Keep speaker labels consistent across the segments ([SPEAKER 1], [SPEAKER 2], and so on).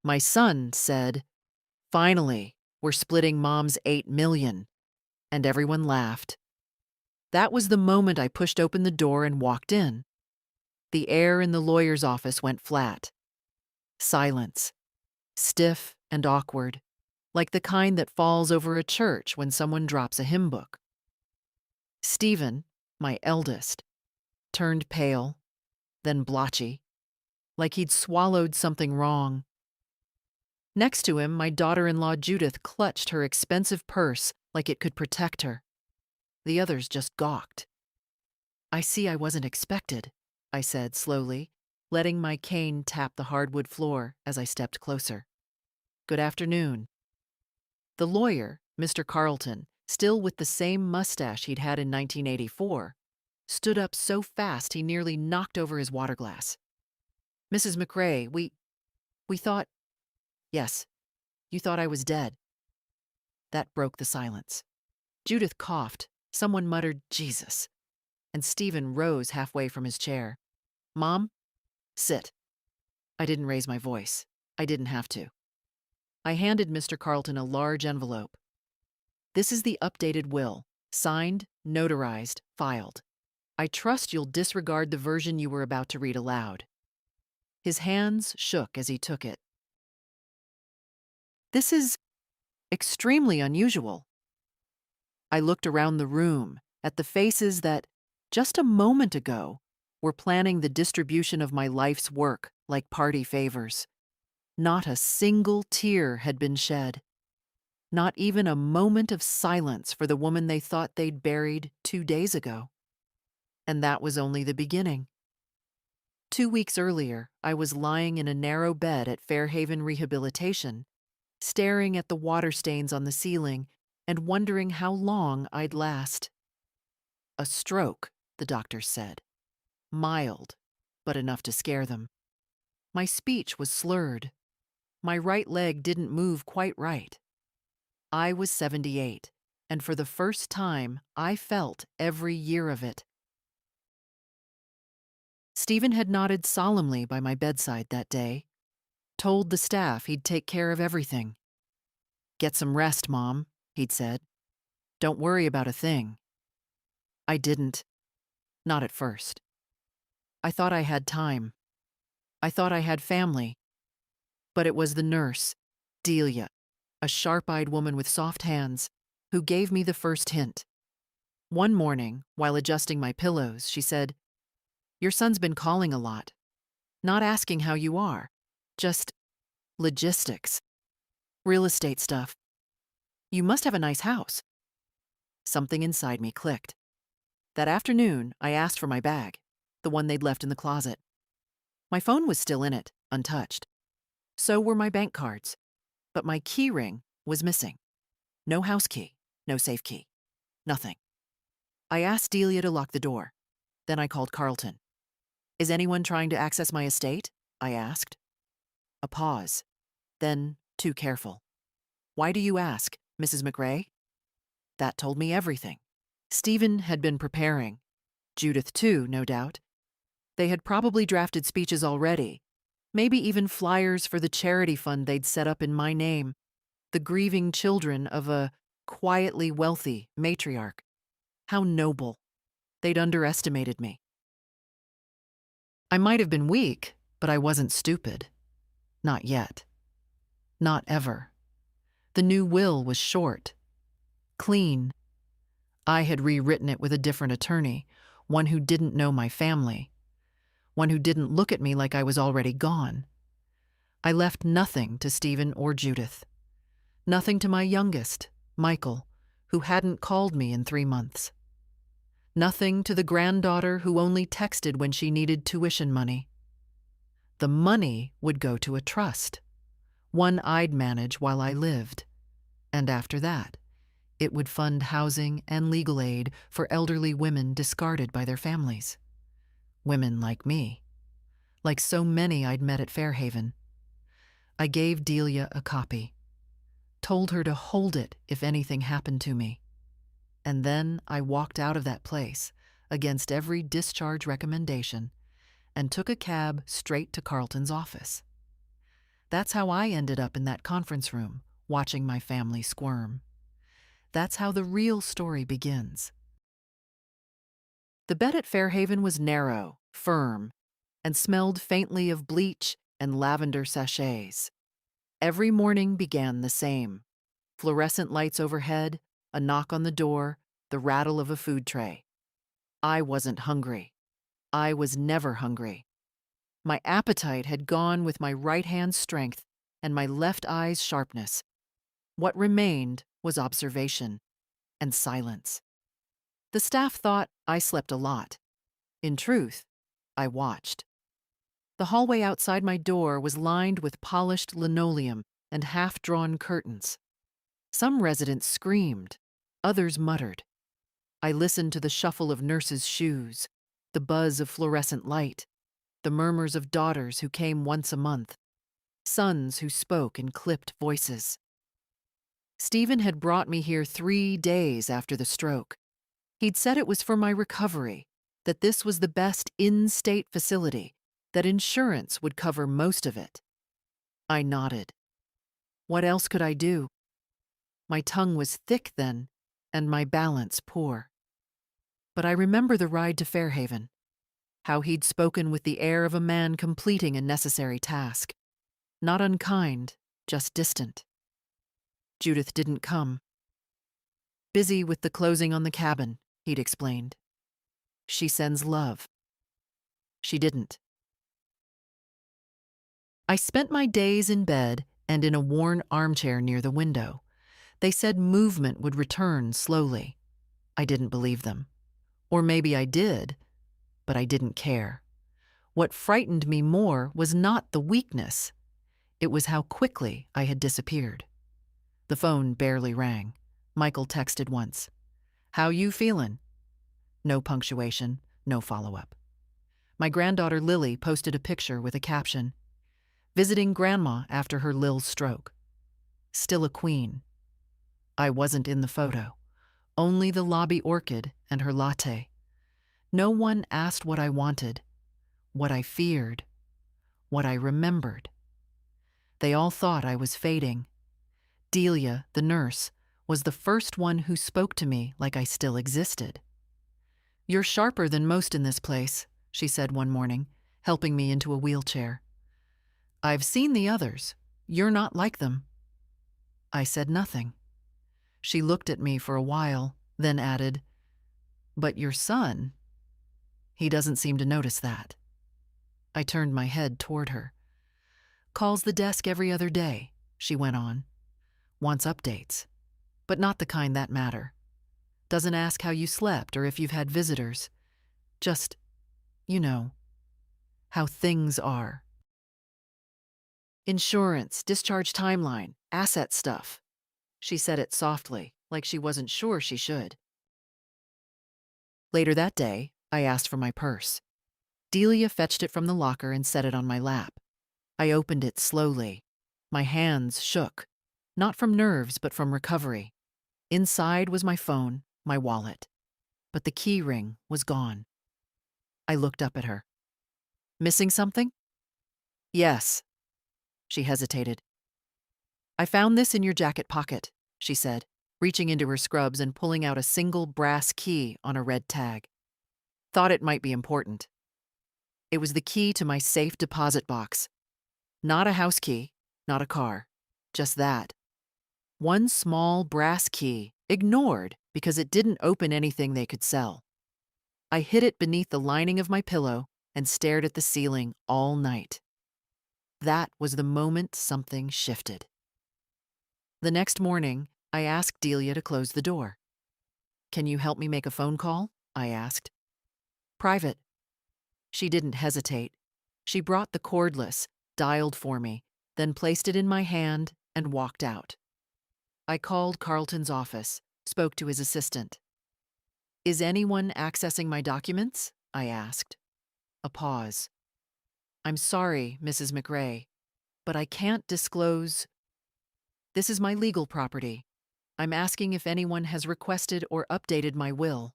[SPEAKER 1] My son said, "Finally, we're splitting Mom's $8 million," and everyone laughed. That was the moment I pushed open the door and walked in. The air in the lawyer's office went flat. Silence, stiff and awkward, like the kind that falls over a church when someone drops a hymn book. Stephen, my eldest, turned pale, then blotchy, like he'd swallowed something wrong. Next to him, my daughter-in-law Judith clutched her expensive purse like it could protect her. The others just gawked. "I see I wasn't expected," I said slowly, letting my cane tap the hardwood floor as I stepped closer. "Good afternoon." The lawyer, Mr. Carlton, still with the same mustache he'd had in 1984, stood up so fast he nearly knocked over his water glass. "Mrs. McRae, we thought—" "Yes, you thought I was dead." That broke the silence. Judith coughed. Someone muttered, "Jesus," and Stephen rose halfway from his chair. "Mom, sit." I didn't raise my voice. I didn't have to. I handed Mr. Carlton a large envelope. "This is the updated will, signed, notarized, filed. I trust you'll disregard the version you were about to read aloud." His hands shook as he took it. "This is extremely unusual." I looked around the room at the faces that, just a moment ago, were planning the distribution of my life's work like party favors. Not a single tear had been shed. Not even a moment of silence for the woman they thought they'd buried 2 days ago. And that was only the beginning. 2 weeks earlier, I was lying in a narrow bed at Fairhaven Rehabilitation, staring at the water stains on the ceiling and wondering how long I'd last. A stroke, the doctors said. Mild, but enough to scare them. My speech was slurred. My right leg didn't move quite right. I was 78, and for the first time, I felt every year of it. Stephen had nodded solemnly by my bedside that day, told the staff he'd take care of everything. "Get some rest, Mom," he'd said. "Don't worry about a thing." I didn't. Not at first. I thought I had time. I thought I had family. But it was the nurse, Delia, a sharp-eyed woman with soft hands, who gave me the first hint. One morning, while adjusting my pillows, she said, "Your son's been calling a lot. Not asking how you are. Just logistics. Real estate stuff. You must have a nice house." Something inside me clicked. That afternoon, I asked for my bag, the one they'd left in the closet. My phone was still in it, untouched. So were my bank cards. But my key ring was missing. No house key, no safe key. Nothing. I asked Delia to lock the door. Then I called Carlton. "Is anyone trying to access my estate?" I asked. A pause. Then, too careful. "Why do you ask, Mrs. McRae?" That told me everything. Stephen had been preparing. Judith too, no doubt. They had probably drafted speeches already. Maybe even flyers for the charity fund they'd set up in my name. The grieving children of a quietly wealthy matriarch. How noble. They'd underestimated me. I might have been weak, but I wasn't stupid. Not yet. Not ever. The new will was short. Clean. I had rewritten it with a different attorney, one who didn't know my family, one who didn't look at me like I was already gone. I left nothing to Stephen or Judith. Nothing to my youngest, Michael, who hadn't called me in 3 months. Nothing to the granddaughter who only texted when she needed tuition money. The money would go to a trust, one I'd manage while I lived. And after that, it would fund housing and legal aid for elderly women discarded by their families. Women like me. Like so many I'd met at Fairhaven. I gave Delia a copy. Told her to hold it if anything happened to me. And then I walked out of that place, against every discharge recommendation, and took a cab straight to Carlton's office. That's how I ended up in that conference room, watching my family squirm. That's how the real story begins. The bed at Fairhaven was narrow, firm, and smelled faintly of bleach and lavender sachets. Every morning began the same. Fluorescent lights overhead, a knock on the door, the rattle of a food tray. I wasn't hungry. I was never hungry. My appetite had gone with my right hand's strength and my left eye's sharpness. What remained was observation and silence. The staff thought I slept a lot. In truth, I watched. The hallway outside my door was lined with polished linoleum and half-drawn curtains. Some residents screamed, others muttered. I listened to the shuffle of nurses' shoes, the buzz of fluorescent light, the murmurs of daughters who came once a month, sons who spoke in clipped voices. Stephen had brought me here 3 days after the stroke. He'd said it was for my recovery, that this was the best in-state facility, that insurance would cover most of it. I nodded. What else could I do? My tongue was thick then, and my balance poor. But I remember the ride to Fairhaven, how he'd spoken with the air of a man completing a necessary task. Not unkind, just distant. Judith didn't come. Busy with the closing on the cabin, he'd explained. She sends love. She didn't. I spent my days in bed and in a worn armchair near the window. They said movement would return slowly. I didn't believe them. Or maybe I did, but I didn't care. What frightened me more was not the weakness. It was how quickly I had disappeared. The phone barely rang. Michael texted once. "How you feelin'?" No punctuation, no follow-up. My granddaughter Lily posted a picture with a caption, "Visiting Grandma after her Lil's stroke. Still a queen." I wasn't in the photo. Only the lobby orchid and her latte. No one asked what I wanted, what I feared, what I remembered. They all thought I was fading. Delia, the nurse, was the first one who spoke to me like I still existed. "You're sharper than most in this place," she said one morning, helping me into a wheelchair. "I've seen the others. You're not like them." I said nothing. She looked at me for a while, then added, "But your son, he doesn't seem to notice that." I turned my head toward her. "Calls the desk every other day," she went on. "Wants updates, but not the kind that matter. Doesn't ask how you slept or if you've had visitors. Just, you know, how things are. Insurance, discharge timeline, asset stuff." She said it softly, like she wasn't sure she should. Later that day, I asked for my purse. Delia fetched it from the locker and set it on my lap. I opened it slowly. My hands shook, not from nerves but from recovery. Inside was my phone, my wallet. But the key ring was gone. I looked up at her. "Missing something?" "Yes." She hesitated. "I found this in your jacket pocket," she said, reaching into her scrubs and pulling out a single brass key on a red tag. "Thought it might be important." It was the key to my safe deposit box. Not a house key, not a car, just that. One small brass key, ignored because it didn't open anything they could sell. I hid it beneath the lining of my pillow and stared at the ceiling all night. That was the moment something shifted. The next morning, I asked Delia to close the door. "Can you help me make a phone call?" I asked. "Private." She didn't hesitate. She brought the cordless, dialed for me, then placed it in my hand and walked out. I called Carlton's office, spoke to his assistant. "Is anyone accessing my documents?" I asked. A pause. "I'm sorry, Mrs. McRae, but I can't disclose. This is my legal property. I'm asking if anyone has requested or updated my will."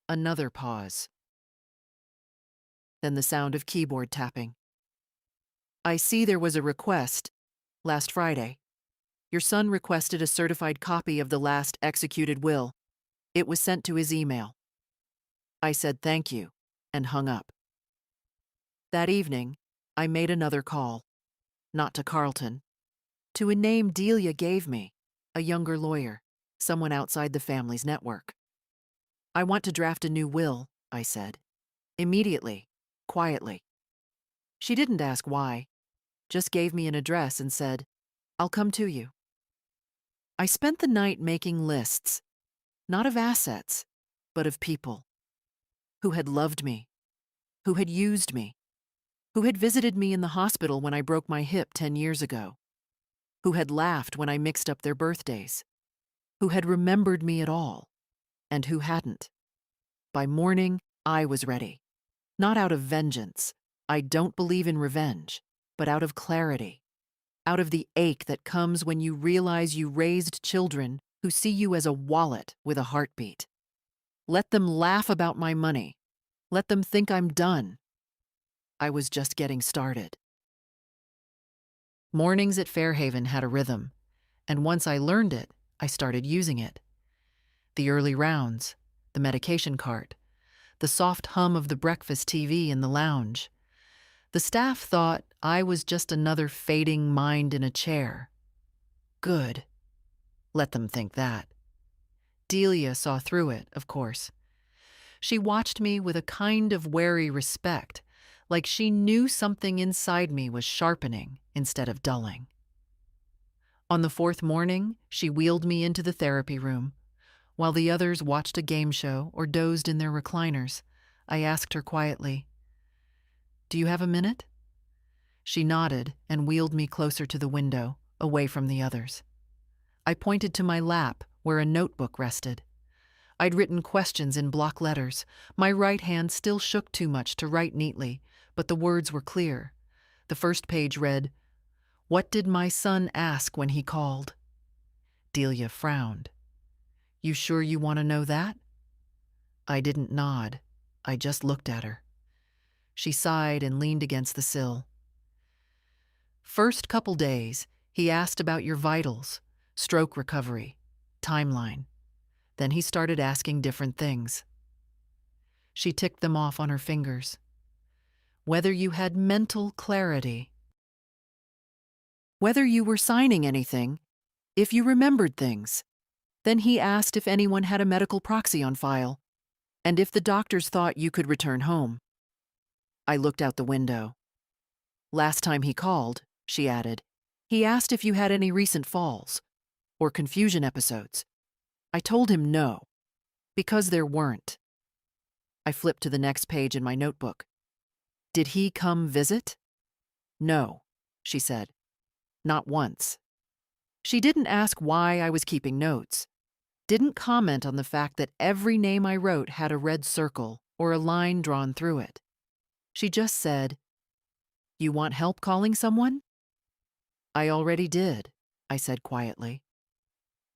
[SPEAKER 1] Another pause. Then the sound of keyboard tapping. I see there was a request last Friday. Your son requested a certified copy of the last executed will. It was sent to his email. I said thank you and hung up. That evening, I made another call, not to Carlton, to a name Delia gave me, a younger lawyer, someone outside the family's network. I want to draft a new will, I said. Immediately, quietly. She didn't ask why, just gave me an address and said, I'll come to you. I spent the night making lists, not of assets, but of people who had loved me, who had used me, who had visited me in the hospital when I broke my hip 10 years ago, who had laughed when I mixed up their birthdays, who had remembered me at all, and who hadn't. By morning, I was ready. Not out of vengeance. I don't believe in revenge, but out of clarity. Out of the ache that comes when you realize you raised children who see you as a wallet with a heartbeat. Let them laugh about my money. Let them think I'm done. I was just getting started. Mornings at Fairhaven had a rhythm, and once I learned it, I started using it. The early rounds, the medication cart, the soft hum of the breakfast TV in the lounge. The staff thought I was just another fading mind in a chair. Good. Let them think that. Delia saw through it, of course. She watched me with a kind of wary respect, like she knew something inside me was sharpening instead of dulling. On the fourth morning, she wheeled me into the therapy room. While the others watched a game show or dozed in their recliners, I asked her quietly, "Do you have a minute?" She nodded and wheeled me closer to the window, away from the others. I pointed to my lap, where a notebook rested. I'd written questions in block letters. My right hand still shook too much to write neatly, but the words were clear. The first page read, "What did my son ask when he called?" Delia frowned. "You sure you want to know that?" I didn't nod. I just looked at her. She sighed and leaned against the sill. "First couple days, he asked about your vitals, stroke recovery, timeline. Then he started asking different things." She ticked them off on her fingers. "Whether you had mental clarity, whether you were signing anything, if you remembered things. Then he asked if anyone had a medical proxy on file, and if the doctors thought you could return home." I looked out the window. "Last time he called," she added, "he asked if you had any recent falls or confusion episodes. I told him no, because there weren't." I flipped to the next page in my notebook. "Did he come visit?" "No," she said. "Not once." She didn't ask why I was keeping notes. Didn't comment on the fact that every name I wrote had a red circle or a line drawn through it. She just said, "You want help calling someone?" "I already did," I said quietly.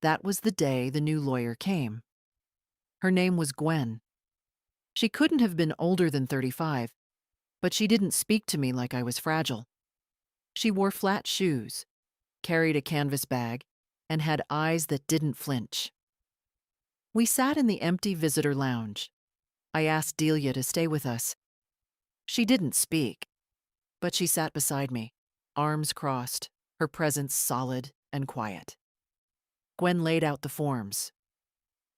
[SPEAKER 1] That was the day the new lawyer came. Her name was Gwen. She couldn't have been older than 35, but she didn't speak to me like I was fragile. She wore flat shoes, carried a canvas bag, and had eyes that didn't flinch. We sat in the empty visitor lounge. I asked Delia to stay with us. She didn't speak, but she sat beside me, arms crossed, her presence solid and quiet. Gwen laid out the forms.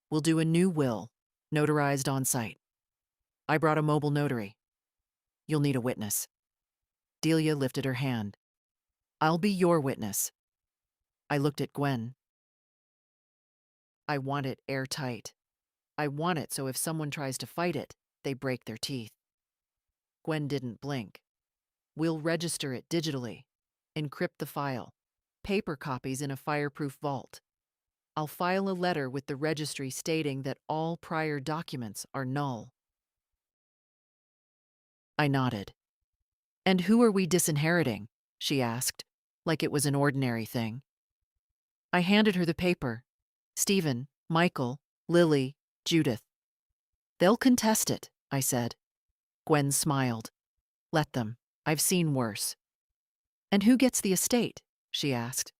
[SPEAKER 1] "We'll do a new will, notarized on site. I brought a mobile notary. You'll need a witness." Delia lifted her hand. "I'll be your witness." I looked at Gwen. "I want it airtight. I want it so if someone tries to fight it, they break their teeth." Gwen didn't blink. "We'll register it digitally, encrypt the file, paper copies in a fireproof vault. I'll file a letter with the registry stating that all prior documents are null." I nodded. "And who are we disinheriting?" she asked, like it was an ordinary thing. I handed her the paper. "Stephen, Michael, Lily, Judith. They'll contest it," I said. Gwen smiled. "Let them. I've seen worse." "And who gets the estate?" she asked.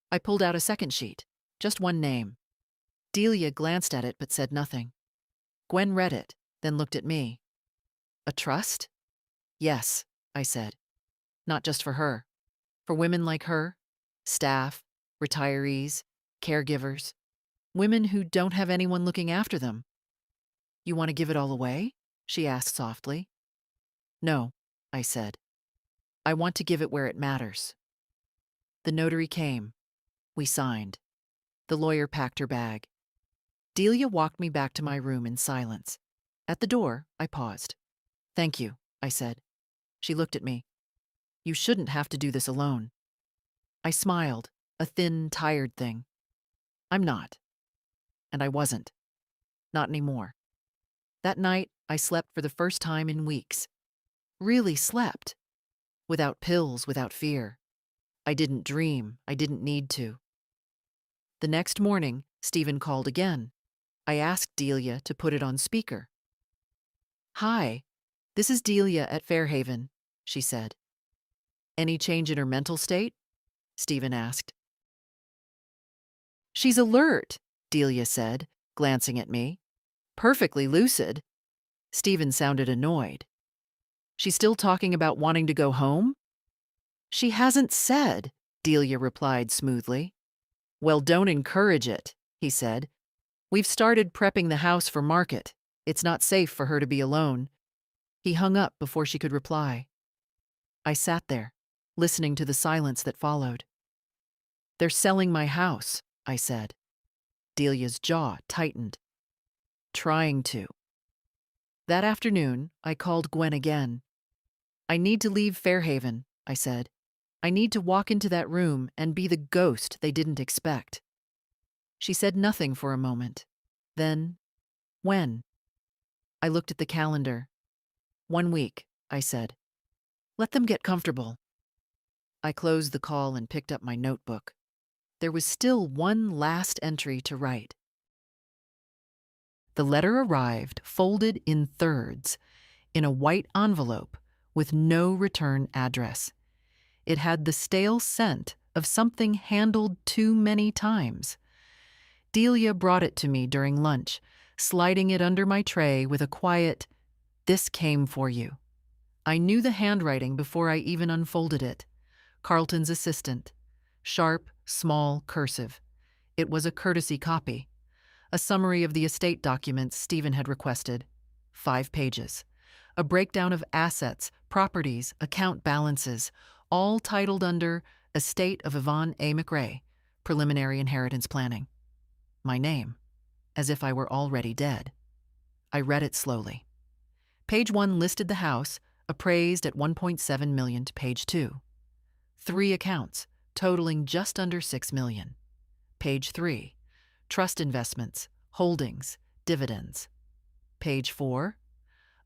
[SPEAKER 1] I pulled out a second sheet. Just one name. Delia glanced at it but said nothing. Gwen read it, then looked at me. "A trust?" "Yes," I said. "Not just for her. For women like her, staff, retirees, caregivers, women who don't have anyone looking after them." "You want to give it all away?" she asked softly. "No," I said. "I want to give it where it matters." The notary came. We signed. The lawyer packed her bag. Delia walked me back to my room in silence. At the door, I paused. "Thank you," I said. She looked at me. "You shouldn't have to do this alone." I smiled, a thin, tired thing. "I'm not." And I wasn't. Not anymore. That night, I slept for the first time in weeks. Really slept. Without pills, without fear. I didn't dream. I didn't need to. The next morning, Stephen called again. I asked Delia to put it on speaker. "Hi, this is Delia at Fairhaven," she said. "Any change in her mental state?" Stephen asked. "She's alert," Delia said, glancing at me. "Perfectly lucid." Stephen sounded annoyed. "She's still talking about wanting to go home?" "She hasn't said," Delia replied smoothly. "Well, don't encourage it," he said. "We've started prepping the house for market. It's not safe for her to be alone." He hung up before she could reply. I sat there, listening to the silence that followed. "They're selling my house," I said. Delia's jaw tightened. "Trying to." That afternoon, I called Gwen again. "I need to leave Fairhaven," I said. "I need to walk into that room and be the ghost they didn't expect." She said nothing for a moment. Then, "When?" I looked at the calendar. 1 week, I said. "Let them get comfortable." I closed the call and picked up my notebook. There was still one last entry to write. The letter arrived folded in thirds, in a white envelope with no return address. It had the stale scent of something handled too many times. Delia brought it to me during lunch, sliding it under my tray with a quiet, "This came for you." I knew the handwriting before I even unfolded it. Carlton's assistant. Sharp, small, cursive. It was a courtesy copy. A summary of the estate documents Stephen had requested. 5 pages. A breakdown of assets, properties, account balances, all titled under Estate of Yvonne A. McRae, Preliminary Inheritance Planning. My name, as if I were already dead. I read it slowly. Page 1 listed the house, appraised at $1.7 million to page 2. 3 accounts, totaling just under $6 million. Page 3, trust investments, holdings, dividends. Page 4,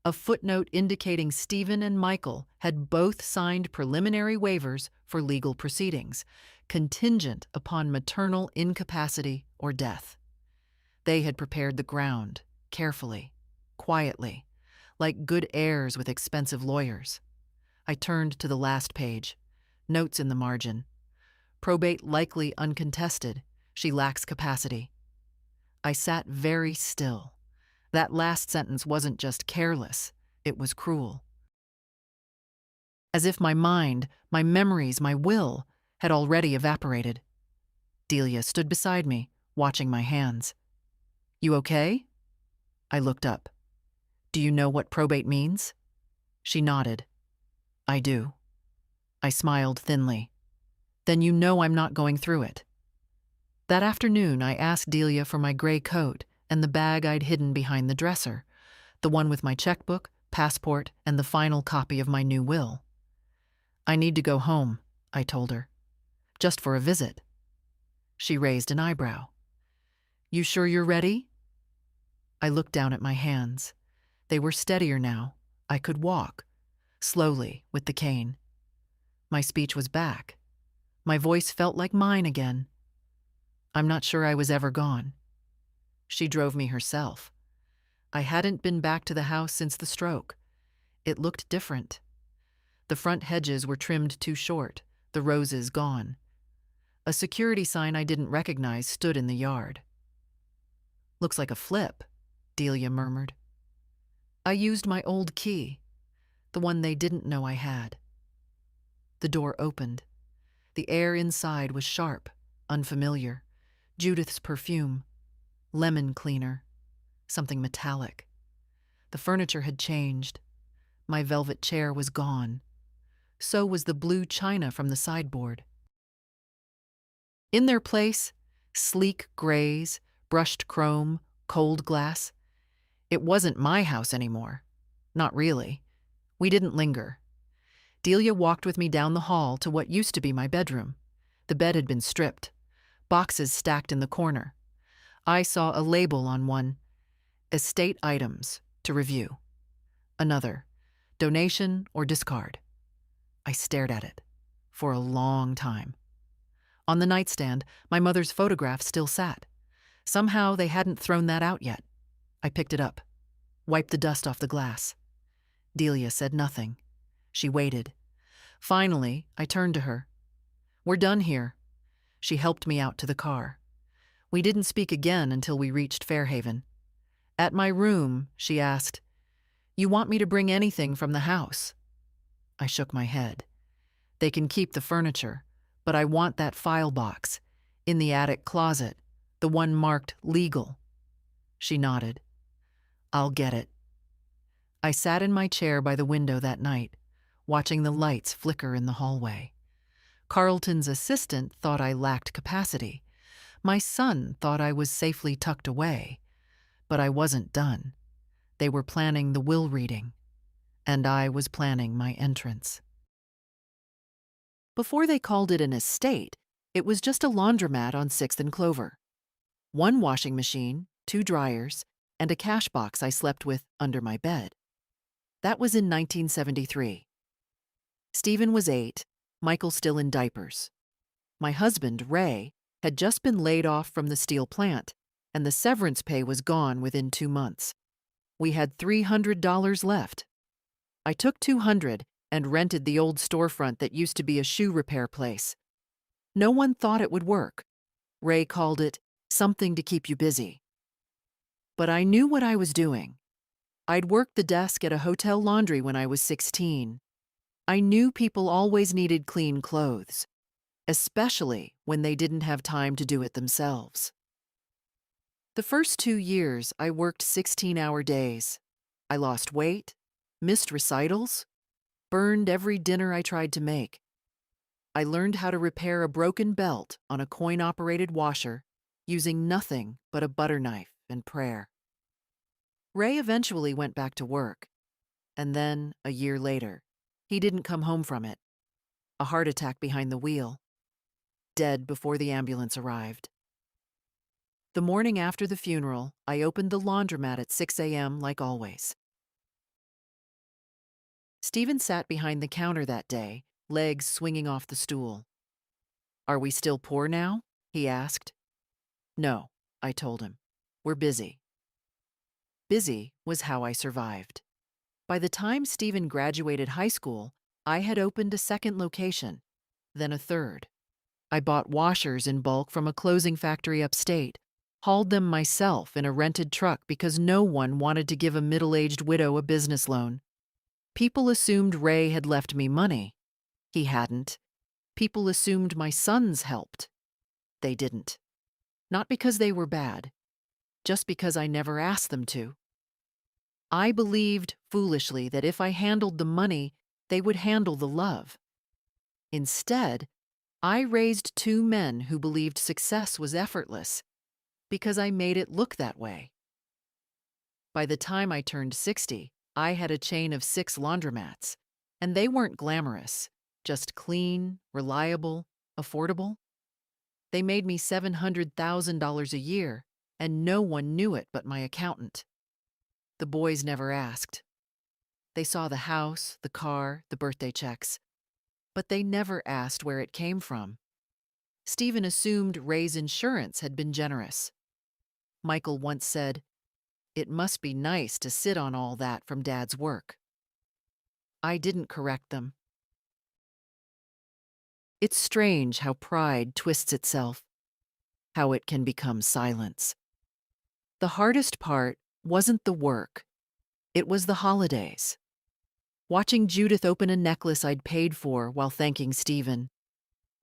[SPEAKER 1] a footnote indicating Stephen and Michael had both signed preliminary waivers for legal proceedings, contingent upon maternal incapacity or death. They had prepared the ground, carefully, quietly, like good heirs with expensive lawyers. I turned to the last page. Notes in the margin. Probate likely uncontested. She lacks capacity. I sat very still. That last sentence wasn't just careless, it was cruel. As if my mind, my memories, my will had already evaporated. Delia stood beside me, watching my hands. "You okay?" I looked up. "Do you know what probate means?" She nodded. "I do." I smiled thinly. "Then you know I'm not going through it." That afternoon, I asked Delia for my gray coat and the bag I'd hidden behind the dresser, the one with my checkbook, passport, and the final copy of my new will. "I need to go home," I told her. "Just for a visit." She raised an eyebrow. "You sure you're ready?" I looked down at my hands. They were steadier now. I could walk, slowly, with the cane. My speech was back. My voice felt like mine again. I'm not sure I was ever gone. She drove me herself. I hadn't been back to the house since the stroke. It looked different. The front hedges were trimmed too short, the roses gone. A security sign I didn't recognize stood in the yard. "Looks like a flip," Delia murmured. I used my old key, the one they didn't know I had. The door opened. The air inside was sharp, unfamiliar. Judith's perfume, lemon cleaner, something metallic. The furniture had changed. My velvet chair was gone. So was the blue china from the sideboard. In their place, sleek grays, brushed chrome, cold glass. It wasn't my house anymore. Not really. We didn't linger. Delia walked with me down the hall to what used to be my bedroom. The bed had been stripped, boxes stacked in the corner. I saw a label on one, "Estate items to review." Another, "Donation or discard." I stared at it for a long time. On the nightstand, my mother's photograph still sat. Somehow they hadn't thrown that out yet. I picked it up, wiped the dust off the glass. Delia said nothing. She waited. Finally, I turned to her. "We're done here." She helped me out to the car. We didn't speak again until we reached Fairhaven. At my room, she asked, "You want me to bring anything from the house?" I shook my head. "They can keep the furniture, but I want that file box, in the attic closet, the one marked legal." She nodded. "I'll get it." I sat in my chair by the window that night, watching the lights flicker in the hallway. Carlton's assistant thought I lacked capacity. My son thought I was safely tucked away. But I wasn't done. They were planning the will reading, and I was planning my entrance. Before they called it an estate, it was just a laundromat on 6th and Clover. One washing machine, 2 dryers, and a cash box I slept with under my bed. That was in 1973. Stephen was 8, Michael still in diapers. My husband, Ray, had just been laid off from the steel plant, and the severance pay was gone within 2 months. We had $300 left. I took $200 and rented the old storefront that used to be a shoe repair place. No one thought it would work. Ray called it something to keep you busy. But I knew what I was doing. I'd worked the desk at a hotel laundry when I was 16. I knew people always needed clean clothes, especially when they didn't have time to do it themselves. The first 2 years, I worked 16-hour days. I lost weight, missed recitals, burned every dinner I tried to make. I learned how to repair a broken belt on a coin-operated washer using nothing but a butter knife and prayer. Ray eventually went back to work, and then, a year later, he didn't come home from it. A heart attack behind the wheel. Dead before the ambulance arrived. The morning after the funeral, I opened the laundromat at 6 a.m. like always. Stephen sat behind the counter that day, legs swinging off the stool. "Are we still poor now?" he asked. "No," I told him. "We're busy." Busy was how I survived. By the time Stephen graduated high school, I had opened a second location, then a third. I bought washers in bulk from a clothing factory upstate, hauled them myself in a rented truck because no one wanted to give a middle-aged widow a business loan. People assumed Ray had left me money. He hadn't. People assumed my sons helped. They didn't. Not because they were bad, just because I never asked them to. I believed, foolishly, that if I handled the money, they would handle the love. Instead, I raised 2 men who believed success was effortless because I made it look that way. By the time I turned 60, I had a chain of 6 laundromats, and they weren't glamorous, just clean, reliable, affordable. They made me $700,000 a year, and no one knew it but my accountant. The boys never asked. They saw the house, the car, the birthday checks, but they never asked where it came from. Stephen assumed Ray's insurance had been generous. Michael once said, "It must be nice to sit on all that from Dad's work." I didn't correct them. It's strange how pride twists itself, how it can become silence. The hardest part wasn't the work, it was the holidays. Watching Judith open a necklace I'd paid for while thanking Stephen.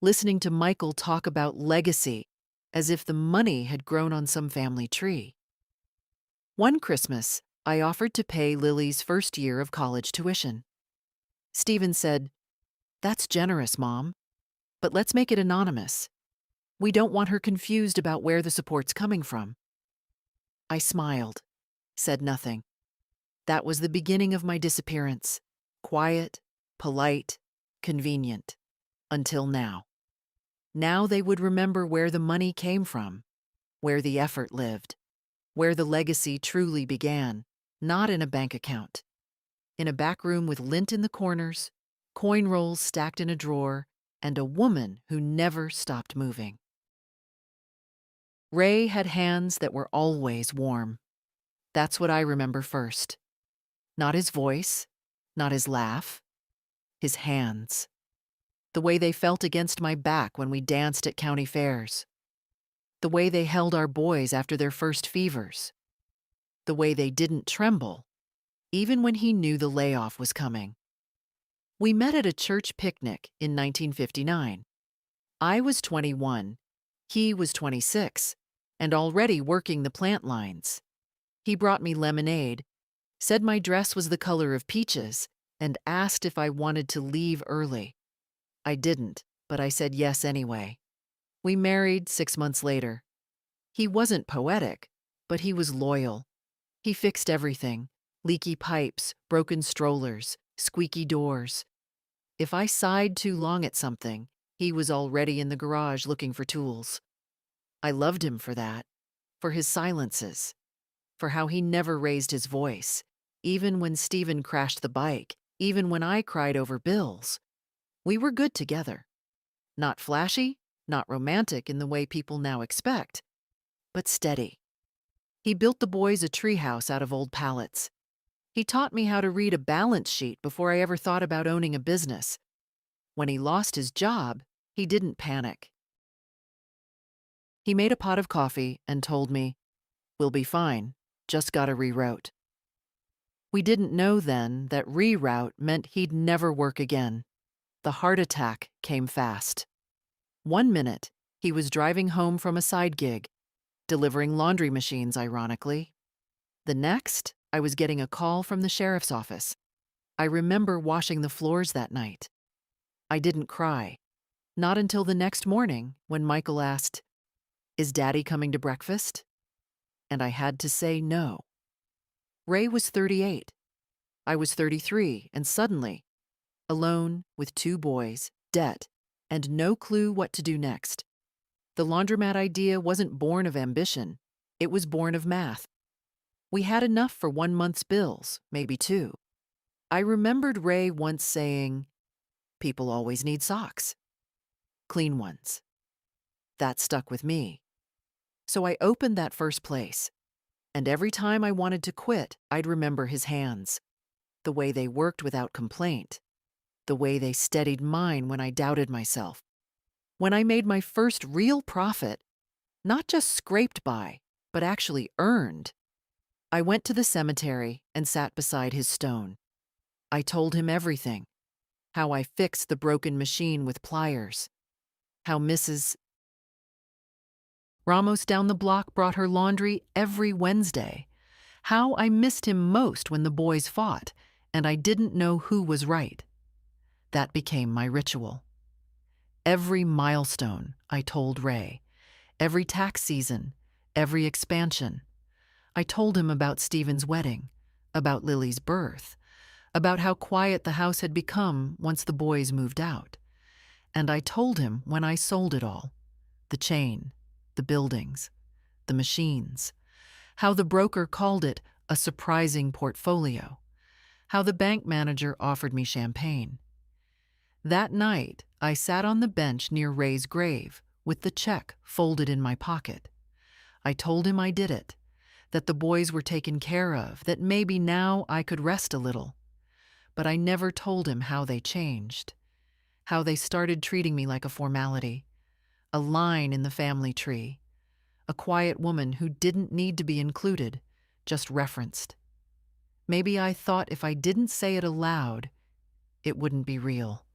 [SPEAKER 1] Listening to Michael talk about legacy as if the money had grown on some family tree. One Christmas, I offered to pay Lily's first year of college tuition. Stephen said, "That's generous, Mom, but let's make it anonymous. We don't want her confused about where the support's coming from." I smiled, said nothing. That was the beginning of my disappearance. Quiet, polite, convenient. Until now. Now they would remember where the money came from, where the effort lived, where the legacy truly began, not in a bank account. In a back room with lint in the corners, coin rolls stacked in a drawer, and a woman who never stopped moving. Ray had hands that were always warm. That's what I remember first. Not his voice, not his laugh, his hands. The way they felt against my back when we danced at county fairs. The way they held our boys after their first fevers. The way they didn't tremble, even when he knew the layoff was coming. We met at a church picnic in 1959. I was 21, he was 26, and already working the plant lines. He brought me lemonade, said my dress was the color of peaches, and asked if I wanted to leave early. I didn't, but I said yes anyway. We married 6 months later. He wasn't poetic, but he was loyal. He fixed everything: leaky pipes, broken strollers, squeaky doors. If I sighed too long at something, he was already in the garage looking for tools. I loved him for that, for his silences, for how he never raised his voice, even when Stephen crashed the bike, even when I cried over bills. We were good together. Not flashy, not romantic in the way people now expect, but steady. He built the boys a treehouse out of old pallets. He taught me how to read a balance sheet before I ever thought about owning a business. When he lost his job, he didn't panic. He made a pot of coffee and told me, "We'll be fine, just gotta reroute." We didn't know then that reroute meant he'd never work again. The heart attack came fast. 1 minute, he was driving home from a side gig, delivering laundry machines, ironically. The next, I was getting a call from the sheriff's office. I remember washing the floors that night. I didn't cry. Not until the next morning when Michael asked, "Is Daddy coming to breakfast?" And I had to say no. Ray was 38. I was 33, and suddenly, alone with 2 boys, debt, and no clue what to do next. The laundromat idea wasn't born of ambition. It was born of math. We had enough for 1 month's bills, maybe 2. I remembered Ray once saying, "People always need socks. Clean ones." That stuck with me. So I opened that first place. And every time I wanted to quit, I'd remember his hands. The way they worked without complaint. The way they steadied mine when I doubted myself. When I made my first real profit, not just scraped by, but actually earned. I went to the cemetery and sat beside his stone. I told him everything. How I fixed the broken machine with pliers. How Mrs. Ramos down the block brought her laundry every Wednesday. How I missed him most when the boys fought, and I didn't know who was right. That became my ritual. Every milestone, I told Ray. Every tax season, every expansion. I told him about Stephen's wedding, about Lily's birth, about how quiet the house had become once the boys moved out. And I told him when I sold it all, the chain, the buildings, the machines, how the broker called it a surprising portfolio, how the bank manager offered me champagne. That night, I sat on the bench near Ray's grave with the check folded in my pocket. I told him I did it, that the boys were taken care of, that maybe now I could rest a little. But I never told him how they changed. how they started treating me like a formality, a line in the family tree, a quiet woman who didn't need to be included, just referenced. Maybe I thought if I didn't say it aloud, it wouldn't be real.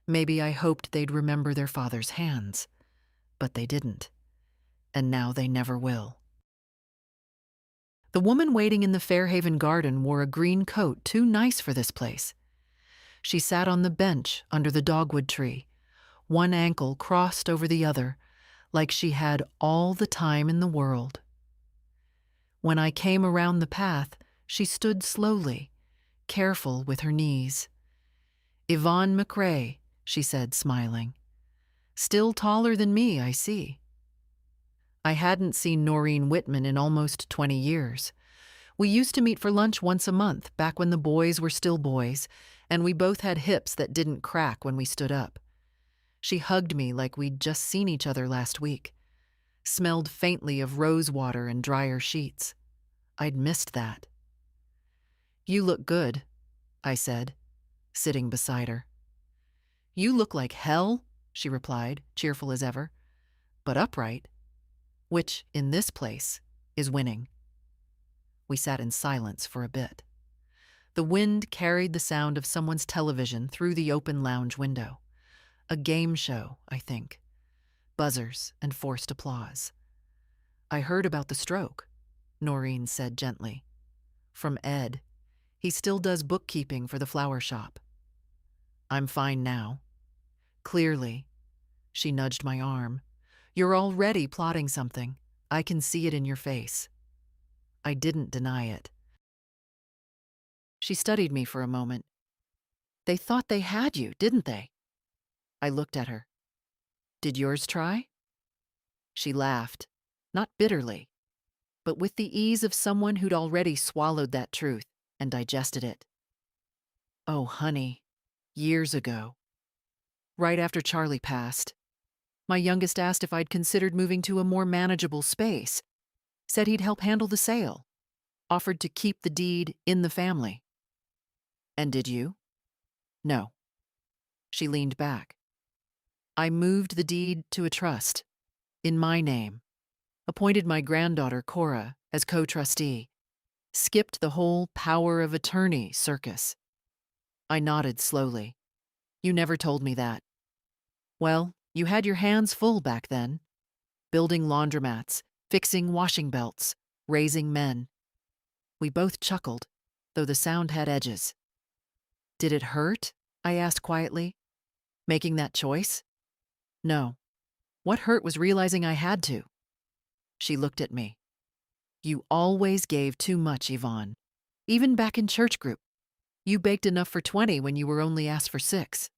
[SPEAKER 1] Maybe I hoped they'd remember their father's hands, but they didn't, and now they never will. The woman waiting in the Fairhaven garden wore a green coat too nice for this place. She sat on the bench under the dogwood tree, one ankle crossed over the other, like she had all the time in the world. When I came around the path, she stood slowly, careful with her knees. "Yvonne McRae," she said, smiling. "Still taller than me, I see." I hadn't seen Noreen Whitman in almost 20 years. We used to meet for lunch once a month, back when the boys were still boys, and we both had hips that didn't crack when we stood up. She hugged me like we'd just seen each other last week. Smelled faintly of rose water and drier sheets. I'd missed that. "You look good," I said, sitting beside her. "You look like hell," she replied, cheerful as ever, "but upright, which, in this place, is winning." We sat in silence for a bit. The wind carried the sound of someone's television through the open lounge window. A game show, I think. Buzzers and forced applause. "I heard about the stroke," Noreen said gently. "From Ed. He still does bookkeeping for the flower shop." "I'm fine now." "Clearly." She nudged my arm. "You're already plotting something. I can see it in your face." I didn't deny it. She studied me for a moment. "They thought they had you, didn't they?" I looked at her. "Did yours try?" She laughed, not bitterly, but with the ease of someone who'd already swallowed that truth and digested it. "Oh, honey, years ago. Right after Charlie passed. My youngest asked if I'd considered moving to a more manageable space, said he'd help handle the sale, offered to keep the deed in the family." "And did you?" "No." She leaned back. "I moved the deed to a trust, in my name, appointed my granddaughter, Cora, as co-trustee, skipped the whole power of attorney circus." I nodded slowly. "You never told me that." "Well, you had your hands full back then. Building laundromats, fixing washing belts, raising men." We both chuckled, though the sound had edges. "Did it hurt?" I asked quietly. "Making that choice?" "No. What hurt was realizing I had to." She looked at me. "You always gave too much, Yvonne. Even back in church group. You baked enough for 20 when you were only asked for 6.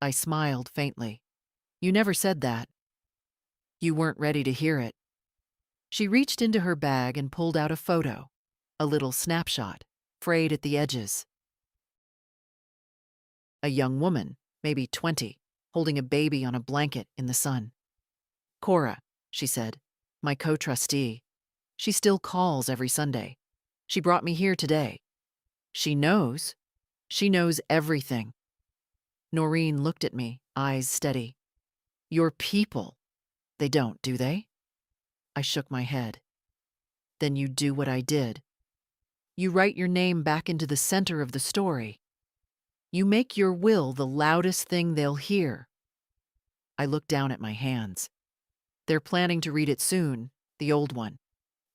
[SPEAKER 1] I smiled faintly. "You never said that." "You weren't ready to hear it." She reached into her bag and pulled out a photo, a little snapshot, frayed at the edges. A young woman, maybe 20, holding a baby on a blanket in the sun. "Cora," she said, "my co-trustee. She still calls every Sunday. She brought me here today. She knows. She knows everything." Noreen looked at me, eyes steady. "Your people. They don't, do they?" I shook my head. "Then you do what I did. You write your name back into the center of the story. You make your will the loudest thing they'll hear." I looked down at my hands. "They're planning to read it soon, the old one.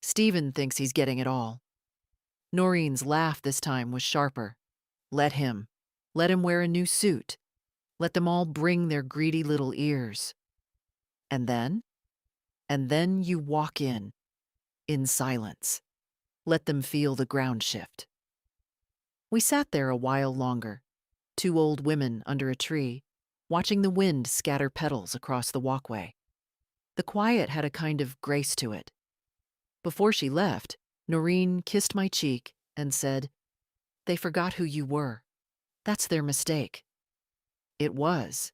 [SPEAKER 1] Stephen thinks he's getting it all." Noreen's laugh this time was sharper. Let him. Let him wear a new suit. Let them all bring their greedy little ears. And then? And then you walk in silence. Let them feel the ground shift. We sat there a while longer, 2 old women under a tree, watching the wind scatter petals across the walkway. The quiet had a kind of grace to it. Before she left, Noreen kissed my cheek and said, "They forgot who you were. That's their mistake." It was,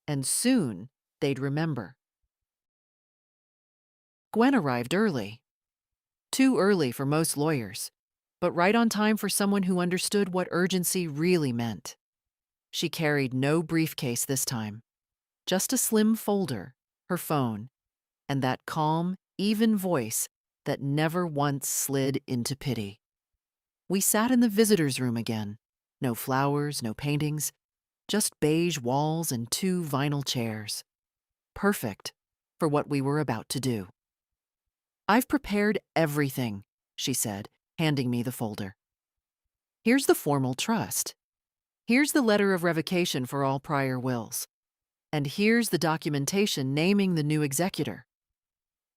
[SPEAKER 1] and soon they'd remember. Gwen arrived early. Too early for most lawyers, but right on time for someone who understood what urgency really meant. She carried no briefcase this time, just a slim folder, her phone, and that calm, even voice that never once slid into pity. We sat in the visitor's room again. No flowers, no paintings, just beige walls and 2 vinyl chairs. Perfect for what we were about to do. "I've prepared everything," she said, handing me the folder. "Here's the formal trust. Here's the letter of revocation for all prior wills. And here's the documentation naming the new executor."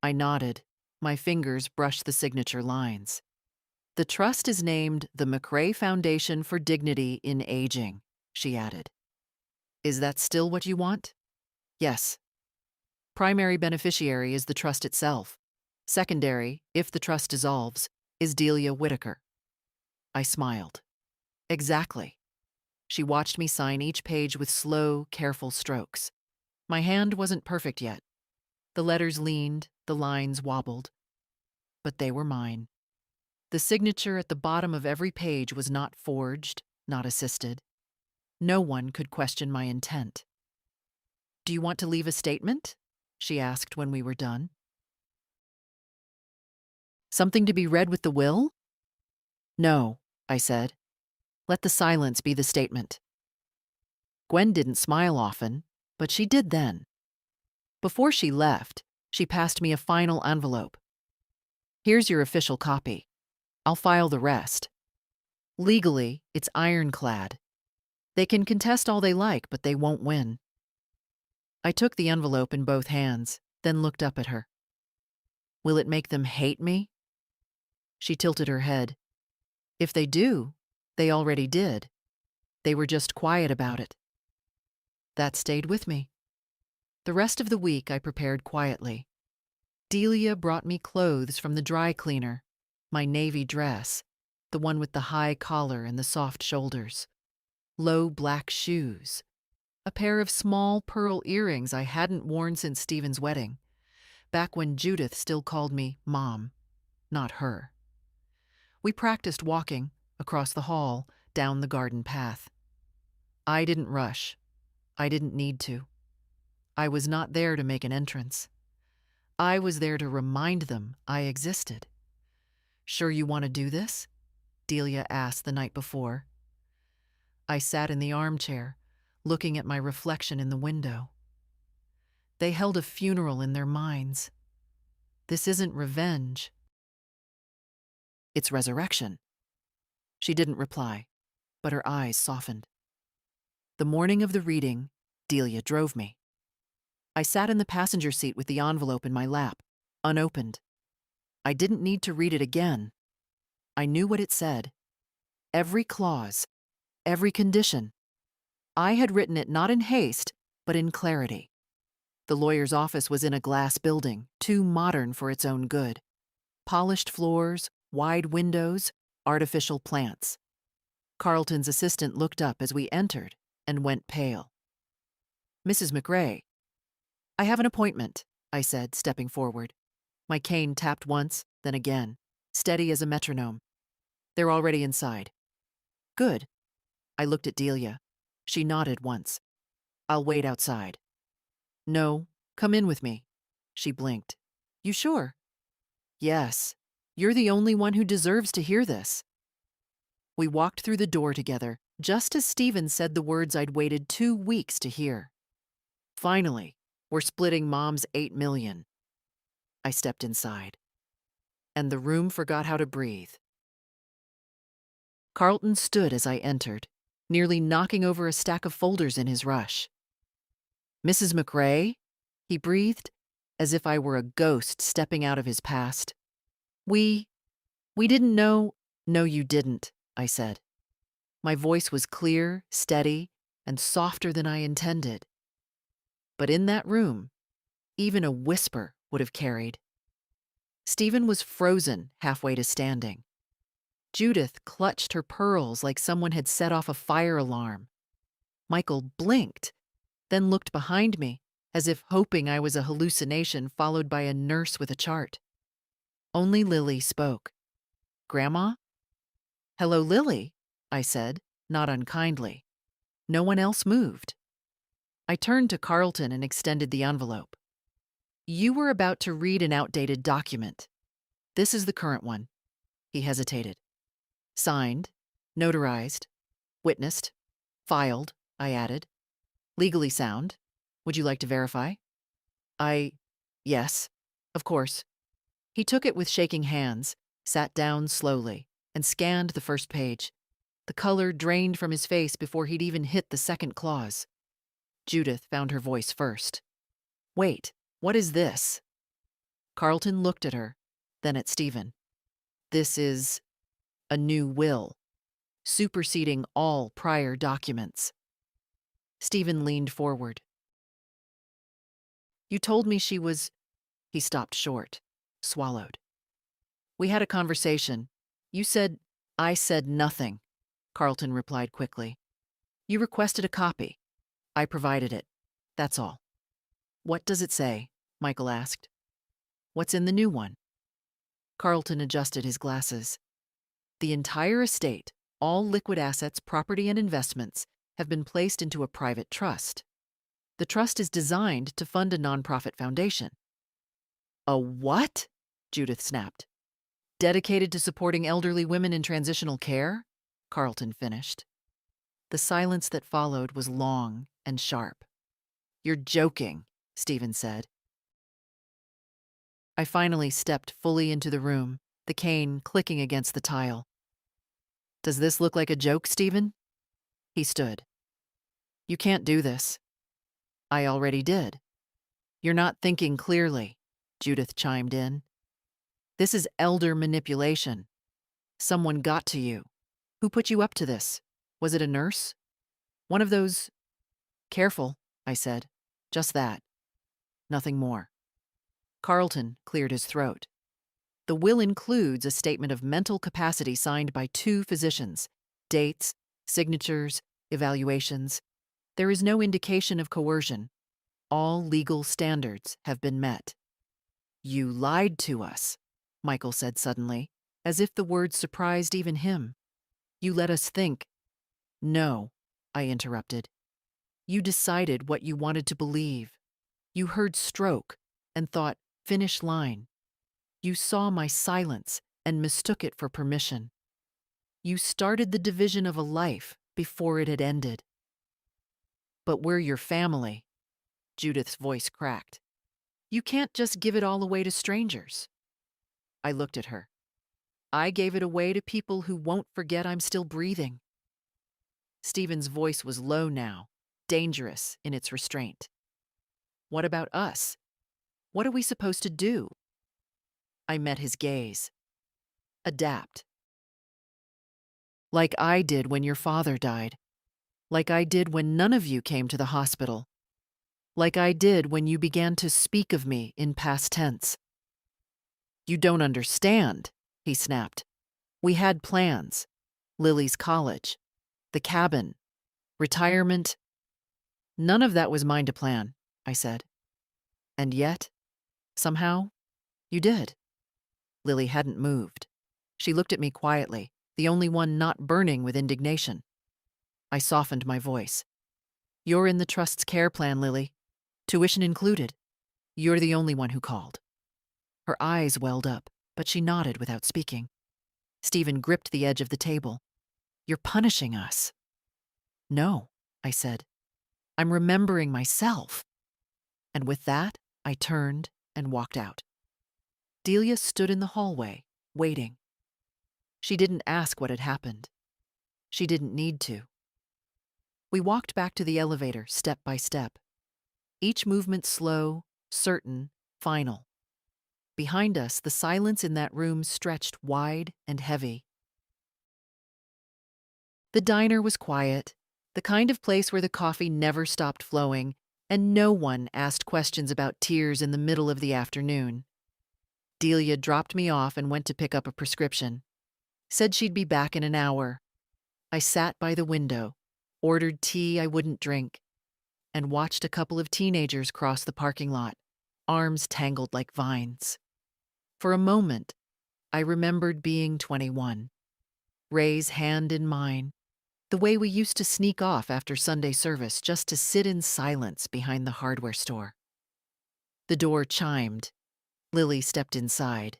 [SPEAKER 1] I nodded. My fingers brushed the signature lines. "The trust is named the McRae Foundation for Dignity in Aging," she added. "Is that still what you want?" "Yes." "Primary beneficiary is the trust itself. Secondary, if the trust dissolves, is Delia Whitaker." I smiled. "Exactly." She watched me sign each page with slow, careful strokes. My hand wasn't perfect yet. The letters leaned, the lines wobbled. But they were mine. The signature at the bottom of every page was not forged, not assisted. No one could question my intent. "Do you want to leave a statement?" she asked when we were done. "Something to be read with the will?" "No," I said. "Let the silence be the statement." Gwen didn't smile often, but she did then. Before she left, she passed me a final envelope. "Here's your official copy. I'll file the rest. Legally, it's ironclad. They can contest all they like, but they won't win." I took the envelope in both hands, then looked up at her. "Will it make them hate me?" She tilted her head. "If they do, they already did. They were just quiet about it." That stayed with me. The rest of the week I prepared quietly. Delia brought me clothes from the dry cleaner, my navy dress, the one with the high collar and the soft shoulders, low black shoes, a pair of small pearl earrings I hadn't worn since Stephen's wedding, back when Judith still called me Mom, not her. We practiced walking across the hall, down the garden path. I didn't rush. I didn't need to. I was not there to make an entrance. I was there to remind them I existed. "Sure you want to do this?" Delia asked the night before. I sat in the armchair, looking at my reflection in the window. They held a funeral in their minds. This isn't revenge. It's resurrection. She didn't reply, but her eyes softened. The morning of the reading, Delia drove me. I sat in the passenger seat with the envelope in my lap, unopened. I didn't need to read it again. I knew what it said. Every clause, every condition. I had written it not in haste, but in clarity. The lawyer's office was in a glass building, too modern for its own good. Polished floors, wide windows, artificial plants. Carlton's assistant looked up as we entered and went pale. "Mrs. McRae." "I have an appointment," I said, stepping forward. My cane tapped once, then again, steady as a metronome. "They're already inside." "Good." I looked at Delia. She nodded once. "I'll wait outside." "No, come in with me." She blinked. "You sure?" "Yes. You're the only one who deserves to hear this." We walked through the door together, just as Stephen said the words I'd waited 2 weeks to hear. "Finally, we're splitting Mom's $8 million." I stepped inside. And the room forgot how to breathe. Carlton stood as I entered, nearly knocking over a stack of folders in his rush. "Mrs. McRae?" he breathed, as if I were a ghost stepping out of his past. We didn't know." "No, you didn't," I said. My voice was clear, steady, and softer than I intended. But in that room, even a whisper would have carried. Stephen was frozen halfway to standing. Judith clutched her pearls like someone had set off a fire alarm. Michael blinked, then looked behind me, as if hoping I was a hallucination followed by a nurse with a chart. Only Lily spoke. "Grandma?" "Hello, Lily," I said, not unkindly. No one else moved. I turned to Carlton and extended the envelope. You were about to read an outdated document. This is the current one. He hesitated. Signed, notarized, witnessed, filed, I added. Legally sound. Would you like to verify? Yes, of course. He took it with shaking hands, sat down slowly, and scanned the first page. The color drained from his face before he'd even hit the second clause. Judith found her voice first. Wait, what is this? Carlton looked at her, then at Stephen. This is a new will, superseding all prior documents. Stephen leaned forward. You told me she was... He stopped short, swallowed. We had a conversation. You said... I said nothing, Carlton replied quickly. You requested a copy. I provided it. That's all. What does it say? Michael asked. What's in the new one? Carlton adjusted his glasses. The entire estate, all liquid assets, property, and investments, have been placed into a private trust. The trust is designed to fund a nonprofit foundation. A what? Judith snapped. Dedicated to supporting elderly women in transitional care? Carlton finished. The silence that followed was long and sharp. You're joking, Stephen said. I finally stepped fully into the room, the cane clicking against the tile. Does this look like a joke, Stephen? He stood. You can't do this. I already did. You're not thinking clearly, Judith chimed in. This is elder manipulation. Someone got to you. Who put you up to this? Was it a nurse? One of those... Careful, I said. Just that. Nothing more. Carlton cleared his throat. The will includes a statement of mental capacity signed by 2 physicians. Dates, signatures, evaluations. There is no indication of coercion. All legal standards have been met. You lied to us, Michael said suddenly, as if the words surprised even him. You let us think. No, I interrupted. You decided what you wanted to believe. You heard stroke and thought finish line. You saw my silence and mistook it for permission. You started the division of a life before it had ended. But we're your family. Judith's voice cracked. You can't just give it all away to strangers. I looked at her. I gave it away to people who won't forget I'm still breathing. Stephen's voice was low now, dangerous in its restraint. What about us? What are we supposed to do? I met his gaze. Adapt. Like I did when your father died. Like I did when none of you came to the hospital. Like I did when you began to speak of me in past tense. You don't understand, he snapped. We had plans. Lily's college, the cabin, retirement. None of that was mine to plan, I said. And yet, somehow, you did. Lily hadn't moved. She looked at me quietly, the only one not burning with indignation. I softened my voice. You're in the trust's care plan, Lily. Tuition included. You're the only one who called. Her eyes welled up, but she nodded without speaking. Stephen gripped the edge of the table. You're punishing us. No, I said. I'm remembering myself. And with that, I turned and walked out. Delia stood in the hallway, waiting. She didn't ask what had happened. She didn't need to. We walked back to the elevator, step by step. Each movement slow, certain, final. Behind us, the silence in that room stretched wide and heavy. The diner was quiet, the kind of place where the coffee never stopped flowing, and no one asked questions about tears in the middle of the afternoon. Delia dropped me off and went to pick up a prescription. Said she'd be back in an hour. I sat by the window, ordered tea I wouldn't drink, and watched a couple of teenagers cross the parking lot, arms tangled like vines. For a moment, I remembered being 21. Ray's hand in mine, The way we used to sneak off after Sunday service just to sit in silence behind the hardware store. The door chimed. Lily stepped inside.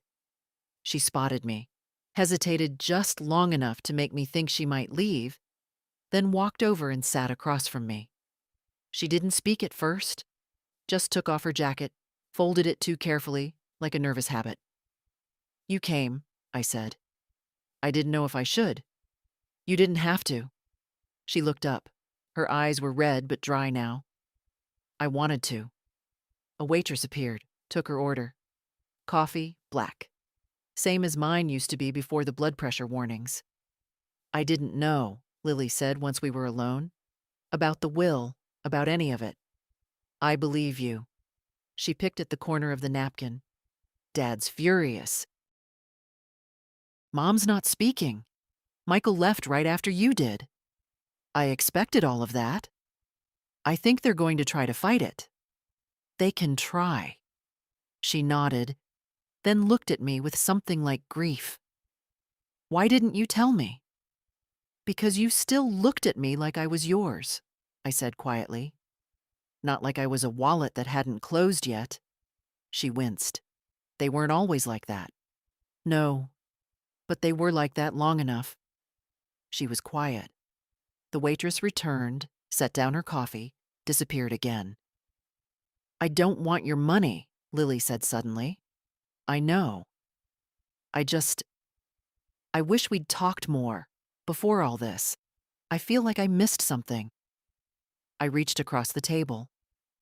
[SPEAKER 1] She spotted me, hesitated just long enough to make me think she might leave, then walked over and sat across from me. She didn't speak at first, just took off her jacket, folded it too carefully, like a nervous habit. "You came," I said. "I didn't know if I should." "You didn't have to." She looked up. Her eyes were red but dry now. "I wanted to." A waitress appeared, took her order. Coffee, black. Same as mine used to be before the blood pressure warnings. "I didn't know," Lily said once we were alone. "About the will, about any of it." "I believe you." She picked at the corner of the napkin. "Dad's furious." "Mom's not speaking. Michael left right after you did." "I expected all of that." "I think they're going to try to fight it." "They can try." She nodded, then looked at me with something like grief. "Why didn't you tell me?" "Because you still looked at me like I was yours," I said quietly. "Not like I was a wallet that hadn't closed yet." She winced. "They weren't always like that." "No, but they were like that long enough." She was quiet. The waitress returned, set down her coffee, disappeared again. "I don't want your money," Lily said suddenly. "I know. I just... I wish we'd talked more, before all this. I feel like I missed something." I reached across the table.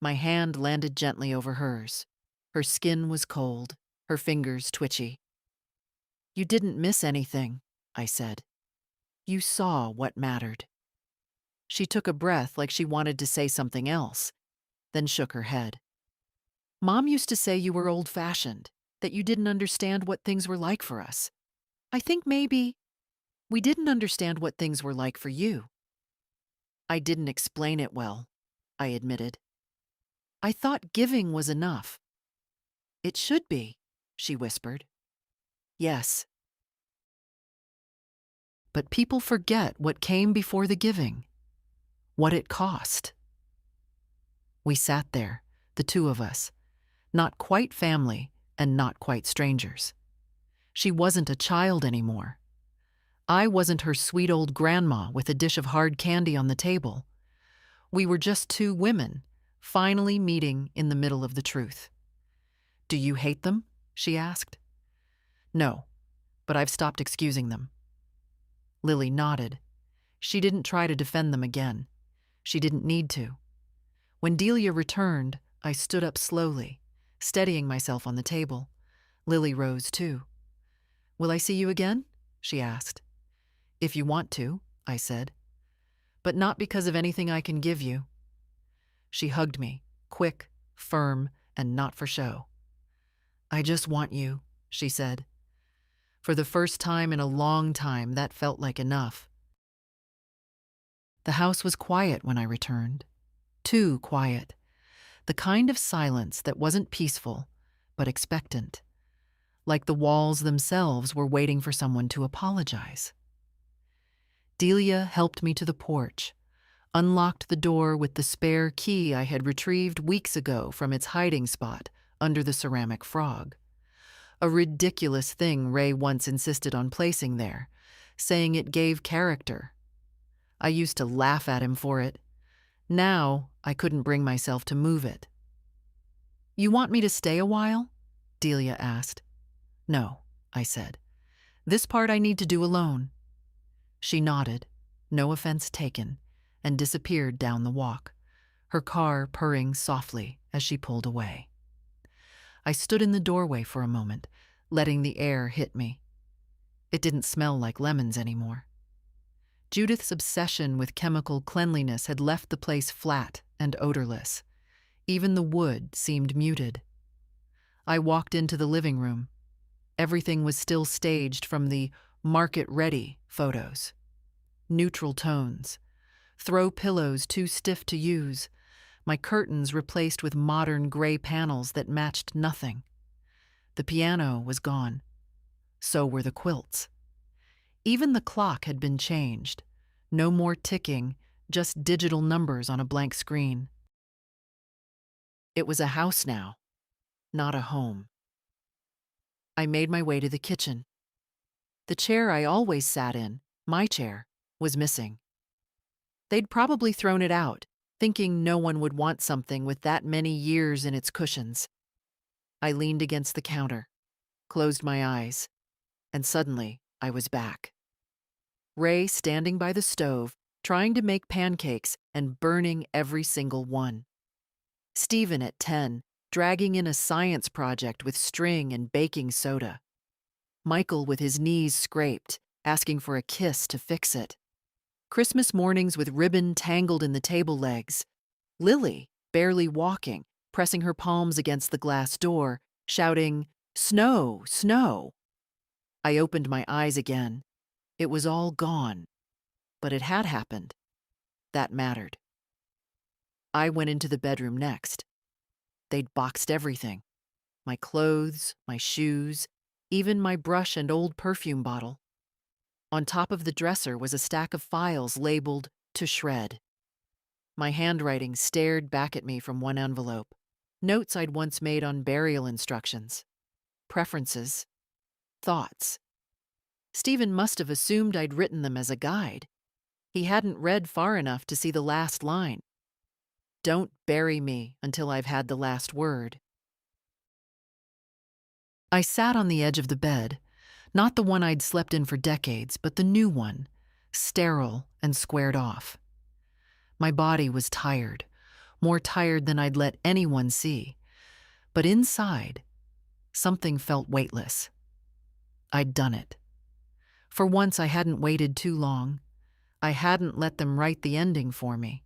[SPEAKER 1] My hand landed gently over hers. Her skin was cold, her fingers twitchy. "You didn't miss anything," I said. "You saw what mattered." She took a breath like she wanted to say something else, then shook her head. "Mom used to say you were old-fashioned, that you didn't understand what things were like for us. I think maybe we didn't understand what things were like for you." "I didn't explain it well," I admitted. "I thought giving was enough." "It should be," she whispered. "Yes. But people forget what came before the giving, what it cost." We sat there, the two of us, not quite family and not quite strangers. She wasn't a child anymore. I wasn't her sweet old grandma with a dish of hard candy on the table. We were just two women, finally meeting in the middle of the truth. "Do you hate them?" she asked. "No, but I've stopped excusing them." Lily nodded. She didn't try to defend them again. She didn't need to. When Delia returned, I stood up slowly, steadying myself on the table. Lily rose too. "Will I see you again?" she asked. "If you want to," I said. "But not because of anything I can give you." She hugged me, quick, firm, and not for show. "I just want you," she said. For the first time in a long time, that felt like enough. The house was quiet when I returned. Too quiet. The kind of silence that wasn't peaceful, but expectant. Like the walls themselves were waiting for someone to apologize. Delia helped me to the porch, unlocked the door with the spare key I had retrieved weeks ago from its hiding spot under the ceramic frog. A ridiculous thing Ray once insisted on placing there, saying it gave character. I used to laugh at him for it. Now I couldn't bring myself to move it. "You want me to stay a while?" Delia asked. "No," I said. "This part I need to do alone." She nodded, no offense taken, and disappeared down the walk, her car purring softly as she pulled away. I stood in the doorway for a moment, letting the air hit me. It didn't smell like lemons anymore. Judith's obsession with chemical cleanliness had left the place flat and odorless. Even the wood seemed muted. I walked into the living room. Everything was still staged from the market-ready photos. Neutral tones. Throw pillows too stiff to use. My curtains replaced with modern gray panels that matched nothing. The piano was gone. So were the quilts. Even the clock had been changed. No more ticking, just digital numbers on a blank screen. It was a house now, not a home. I made my way to the kitchen. The chair I always sat in, my chair, was missing. They'd probably thrown it out, thinking no one would want something with that many years in its cushions. I leaned against the counter, closed my eyes, and suddenly I was back. Ray standing by the stove, trying to make pancakes and burning every single one. Stephen at 10, dragging in a science project with string and baking soda. Michael with his knees scraped, asking for a kiss to fix it. Christmas mornings with ribbon tangled in the table legs. Lily, barely walking, pressing her palms against the glass door, shouting, "Snow, snow." I opened my eyes again. It was all gone. But it had happened. That mattered. I went into the bedroom next. They'd boxed everything. My clothes, my shoes, even my brush and old perfume bottle. On top of the dresser was a stack of files labeled "to shred." My handwriting stared back at me from one envelope. Notes I'd once made on burial instructions. Preferences. Thoughts. Stephen must have assumed I'd written them as a guide. He hadn't read far enough to see the last line. "Don't bury me until I've had the last word." I sat on the edge of the bed, not the one I'd slept in for decades, but the new one, sterile and squared off. My body was tired, more tired than I'd let anyone see. But inside, something felt weightless. I'd done it. For once, I hadn't waited too long. I hadn't let them write the ending for me.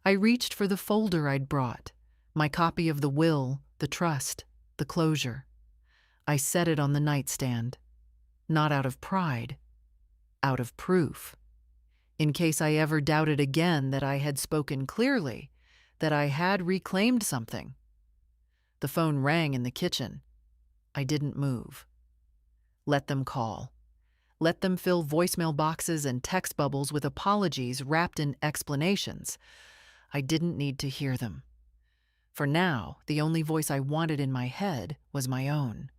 [SPEAKER 1] I reached for the folder I'd brought, my copy of the will, the trust, the closure. I set it on the nightstand, not out of pride, out of proof. In case I ever doubted again that I had spoken clearly, that I had reclaimed something. The phone rang in the kitchen. I didn't move. Let them call. Let them fill voicemail boxes and text bubbles with apologies wrapped in explanations. I didn't need to hear them. For now, the only voice I wanted in my head was my own.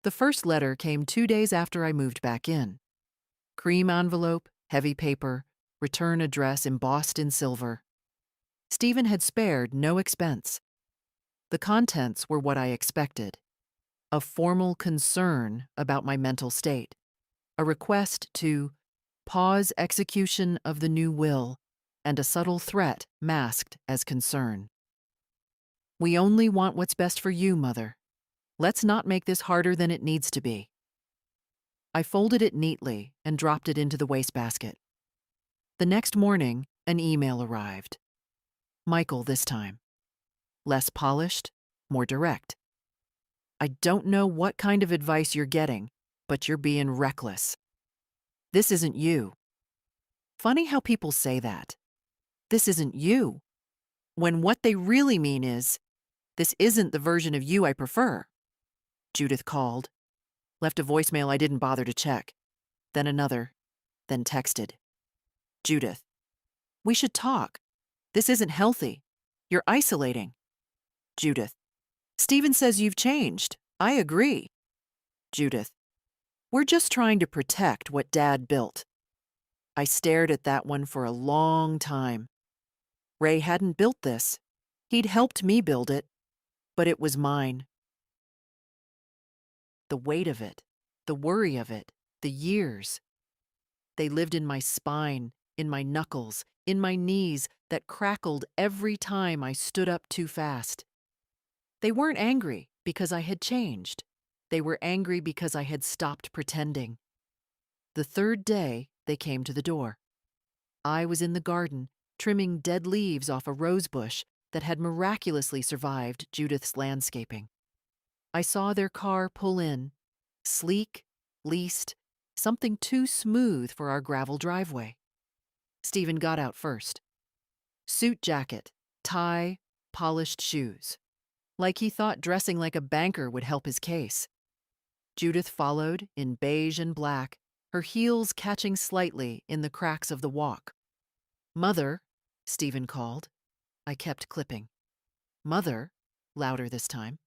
[SPEAKER 1] The first letter came 2 days after I moved back in. Cream envelope, heavy paper, return address embossed in silver. Stephen had spared no expense. The contents were what I expected. A formal concern about my mental state. A request to pause execution of the new will, and a subtle threat masked as concern. "We only want what's best for you, Mother. Let's not make this harder than it needs to be." I folded it neatly and dropped it into the wastebasket. The next morning, an email arrived. Michael this time. Less polished, more direct. "I don't know what kind of advice you're getting, but you're being reckless. This isn't you." Funny how people say that. This isn't you. When what they really mean is, this isn't the version of you I prefer. Judith called. Left a voicemail I didn't bother to check. Then another. Then texted. Judith. "We should talk. This isn't healthy. You're isolating." Judith. "Stephen says you've changed. I agree." Judith. "We're just trying to protect what Dad built." I stared at that one for a long time. Ray hadn't built this. He'd helped me build it, but it was mine. The weight of it, the worry of it, the years. They lived in my spine, in my knuckles, in my knees that crackled every time I stood up too fast. They weren't angry because I had changed. They were angry because I had stopped pretending. The third day, they came to the door. I was in the garden, trimming dead leaves off a rose bush that had miraculously survived Judith's landscaping. I saw their car pull in, sleek, leased, something too smooth for our gravel driveway. Stephen got out first. Suit jacket, tie, polished shoes. Like he thought dressing like a banker would help his case. Judith followed in beige and black, her heels catching slightly in the cracks of the walk. "Mother," Stephen called. I kept clipping. "Mother," louder this time.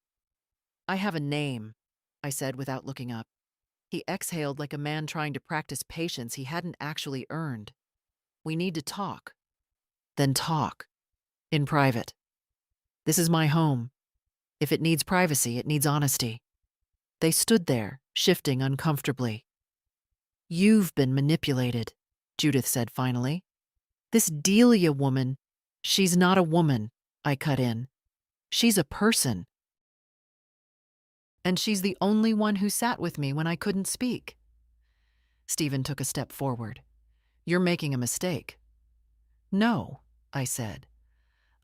[SPEAKER 1] "I have a name," I said without looking up. He exhaled like a man trying to practice patience he hadn't actually earned. "We need to talk." "Then talk. In private. This is my home. If it needs privacy, it needs honesty." They stood there, shifting uncomfortably. "You've been manipulated," Judith said finally. "This Delia woman, she's not a woman," I cut in. "She's a person. And she's the only one who sat with me when I couldn't speak." Stephen took a step forward. "You're making a mistake." "No," I said.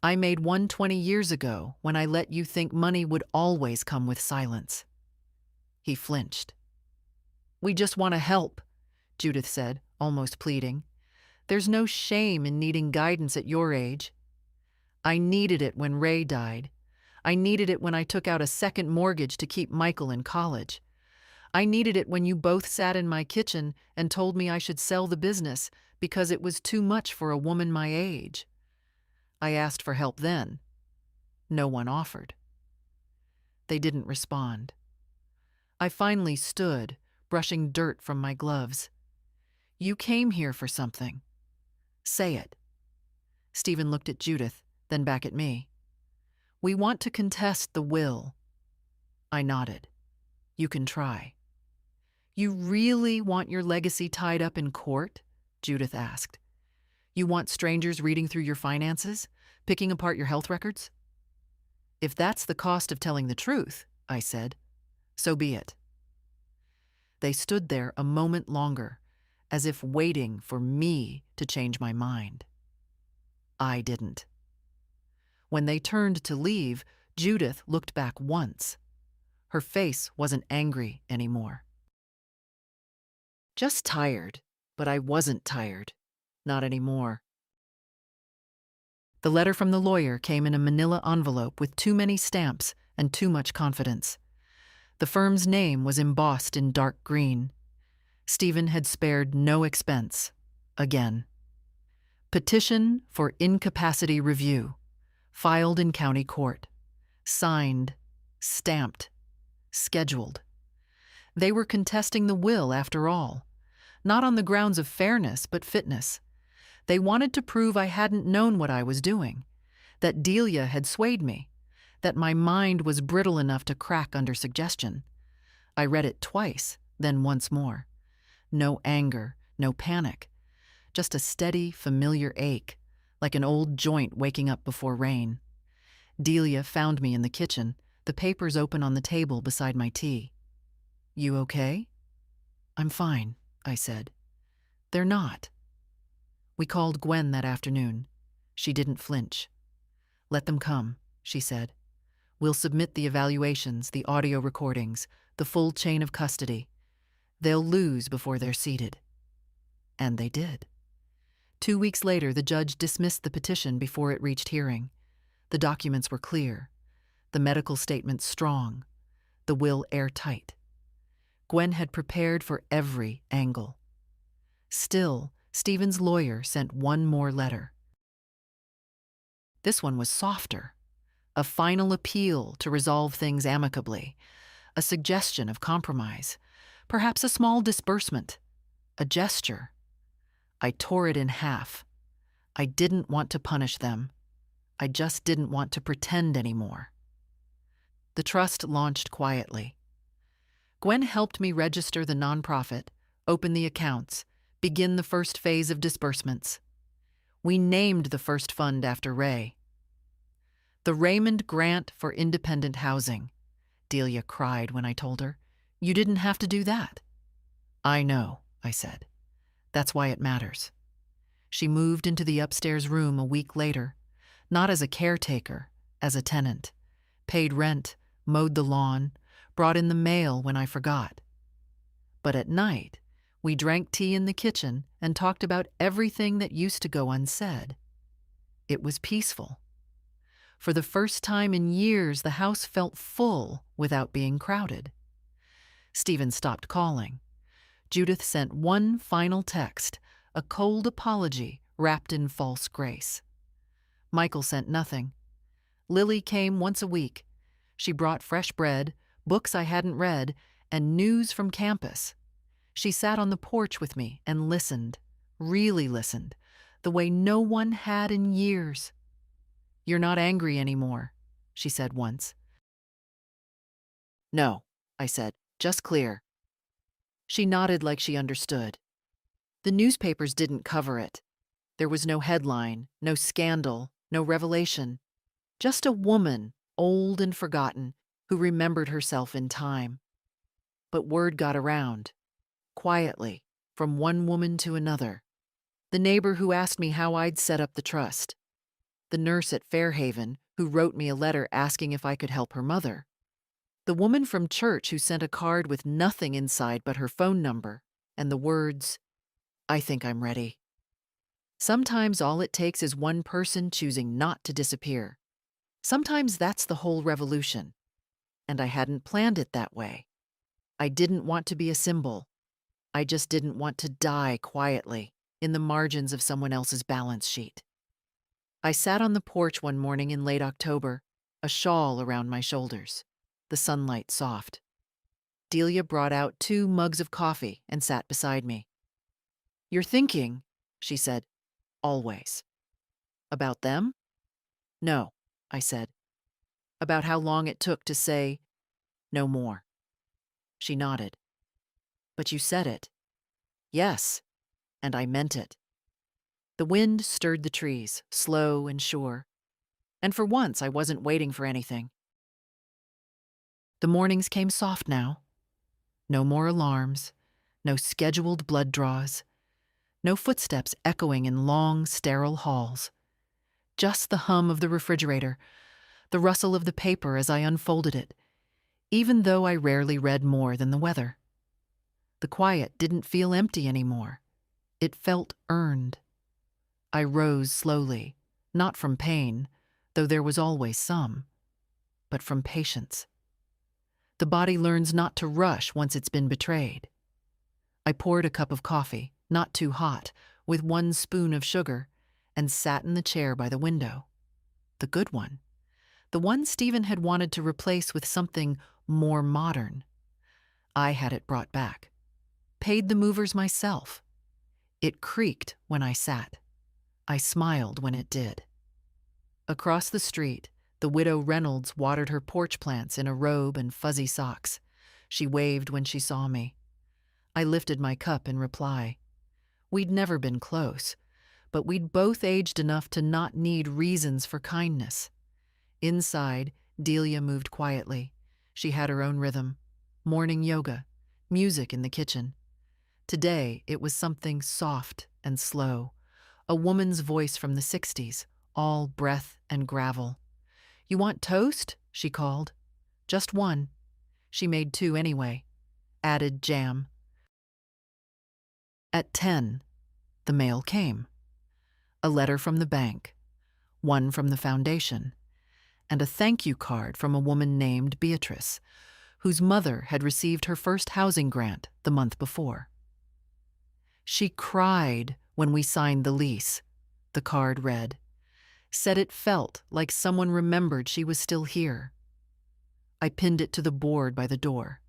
[SPEAKER 1] "I made one 20 years ago when I let you think money would always come with silence." He flinched. "We just want to help," Judith said, almost pleading. "There's no shame in needing guidance at your age. I needed it when Ray died. I needed it when I took out a second mortgage to keep Michael in college. I needed it when you both sat in my kitchen and told me I should sell the business because it was too much for a woman my age. I asked for help then. No one offered." They didn't respond. I finally stood, brushing dirt from my gloves. "You came here for something. Say it." Stephen looked at Judith, then back at me. "We want to contest the will." I nodded. "You can try." "You really want your legacy tied up in court?" Judith asked. "You want strangers reading through your finances, picking apart your health records?" "If that's the cost of telling the truth," I said, "so be it." They stood there a moment longer, as if waiting for me to change my mind. I didn't. When they turned to leave, Judith looked back once. Her face wasn't angry anymore. "Just tired," but I wasn't tired. Not anymore. The letter from the lawyer came in a manila envelope with too many stamps and too much confidence. The firm's name was embossed in dark green. Stephen had spared no expense. Again. "Petition for incapacity review. Filed in county court. Signed. Stamped. Scheduled." They were contesting the will after all. Not on the grounds of fairness, but fitness. They wanted to prove I hadn't known what I was doing, that Delia had swayed me, that my mind was brittle enough to crack under suggestion. I read it twice, then once more. No anger, no panic, just a steady, familiar ache, like an old joint waking up before rain. Delia found me in the kitchen, the papers open on the table beside my tea. "You okay?" "I'm fine," I said. "They're not." We called Gwen that afternoon. She didn't flinch. "Let them come," she said. "We'll submit the evaluations, the audio recordings, the full chain of custody. They'll lose before they're seated." And they did. 2 weeks later, the judge dismissed the petition before it reached hearing. The documents were clear. The medical statement strong. The will airtight. Gwen had prepared for every angle. Still, Stephen's lawyer sent one more letter. This one was softer. A final appeal to resolve things amicably. A suggestion of compromise. Perhaps a small disbursement. A gesture. I tore it in half. I didn't want to punish them. I just didn't want to pretend anymore. The trust launched quietly. Gwen helped me register the nonprofit, open the accounts, begin the first phase of disbursements. We named the first fund after Ray. "The Raymond Grant for Independent Housing," Delia cried when I told her. "You didn't have to do that." "I know," I said. "That's why it matters." She moved into the upstairs room a week later, not as a caretaker, as a tenant, paid rent, mowed the lawn, brought in the mail when I forgot. But at night, we drank tea in the kitchen and talked about everything that used to go unsaid. It was peaceful. For the first time in years, the house felt full without being crowded. Stephen stopped calling. Judith sent one final text, a cold apology wrapped in false grace. Michael sent nothing. Lily came once a week. She brought fresh bread, books I hadn't read, and news from campus. She sat on the porch with me and listened, really listened, the way no one had in years. "You're not angry anymore," she said once. "No," I said, "just clear." She nodded like she understood. The newspapers didn't cover it. There was no headline, no scandal, no revelation. Just a woman, old and forgotten, who remembered herself in time. But word got around, quietly, from one woman to another. The neighbor who asked me how I'd set up the trust. The nurse at Fairhaven who wrote me a letter asking if I could help her mother. The woman from church who sent a card with nothing inside but her phone number and the words, "I think I'm ready." Sometimes all it takes is one person choosing not to disappear. Sometimes that's the whole revolution. And I hadn't planned it that way. I didn't want to be a symbol. I just didn't want to die quietly in the margins of someone else's balance sheet. I sat on the porch one morning in late October, a shawl around my shoulders, the sunlight soft. Delia brought out 2 mugs of coffee and sat beside me. "You're thinking," she said, "always. About them?" "No," I said. "About how long it took to say, no more." She nodded. "But you said it." "Yes, and I meant it." The wind stirred the trees, slow and sure. And for once, I wasn't waiting for anything. The mornings came soft now. No more alarms, no scheduled blood draws, no footsteps echoing in long, sterile halls. Just the hum of the refrigerator, the rustle of the paper as I unfolded it, even though I rarely read more than the weather. The quiet didn't feel empty anymore. It felt earned. I rose slowly, not from pain, though there was always some, but from patience. The body learns not to rush once it's been betrayed. I poured a cup of coffee, not too hot, with 1 spoon of sugar, and sat in the chair by the window. The good one. The one Stephen had wanted to replace with something more modern. I had it brought back. Paid the movers myself. It creaked when I sat. I smiled when it did. Across the street, the widow Reynolds watered her porch plants in a robe and fuzzy socks. She waved when she saw me. I lifted my cup in reply. We'd never been close, but we'd both aged enough to not need reasons for kindness. Inside, Delia moved quietly. She had her own rhythm. Morning yoga, music in the kitchen. Today, it was something soft and slow. A woman's voice from the 60s, all breath and gravel. "You want toast?" she called. "Just one." She made 2 anyway. Added jam. At 10, the mail came. A letter from the bank, one from the foundation, and a thank you card from a woman named Beatrice, whose mother had received her first housing grant the month before. "She cried when we signed the lease," the card read. "Said it felt like someone remembered she was still here." I pinned it to the board by the door,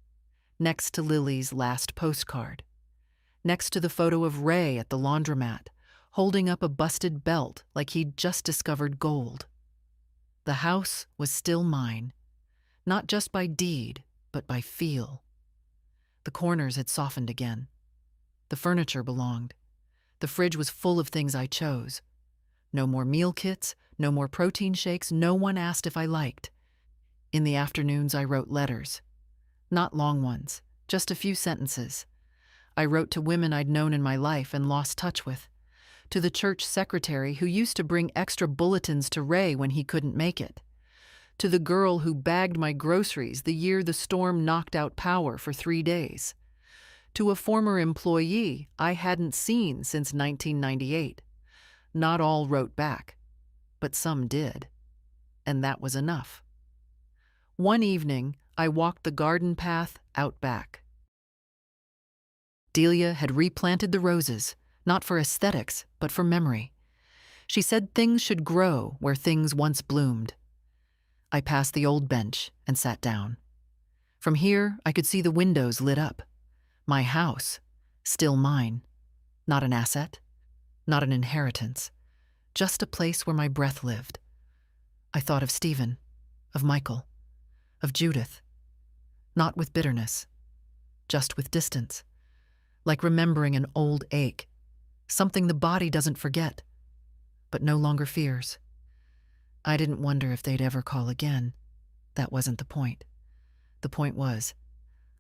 [SPEAKER 1] next to Lily's last postcard, next to the photo of Ray at the laundromat, holding up a busted belt like he'd just discovered gold. The house was still mine, not just by deed, but by feel. The corners had softened again. The furniture belonged. The fridge was full of things I chose. No more meal kits, no more protein shakes, no one asked if I liked. In the afternoons, I wrote letters. Not long ones, just a few sentences. I wrote to women I'd known in my life and lost touch with. To the church secretary who used to bring extra bulletins to Ray when he couldn't make it. To the girl who bagged my groceries the year the storm knocked out power for 3 days. To a former employee I hadn't seen since 1998. Not all wrote back, but some did. And that was enough. One evening, I walked the garden path out back. Delia had replanted the roses, not for aesthetics, but for memory. She said things should grow where things once bloomed. I passed the old bench and sat down. From here, I could see the windows lit up. My house, still mine. Not an asset, not an inheritance, just a place where my breath lived. I thought of Stephen, of Michael, of Judith. Not with bitterness, just with distance. Like remembering an old ache, something the body doesn't forget, but no longer fears. I didn't wonder if they'd ever call again. That wasn't the point. The point was,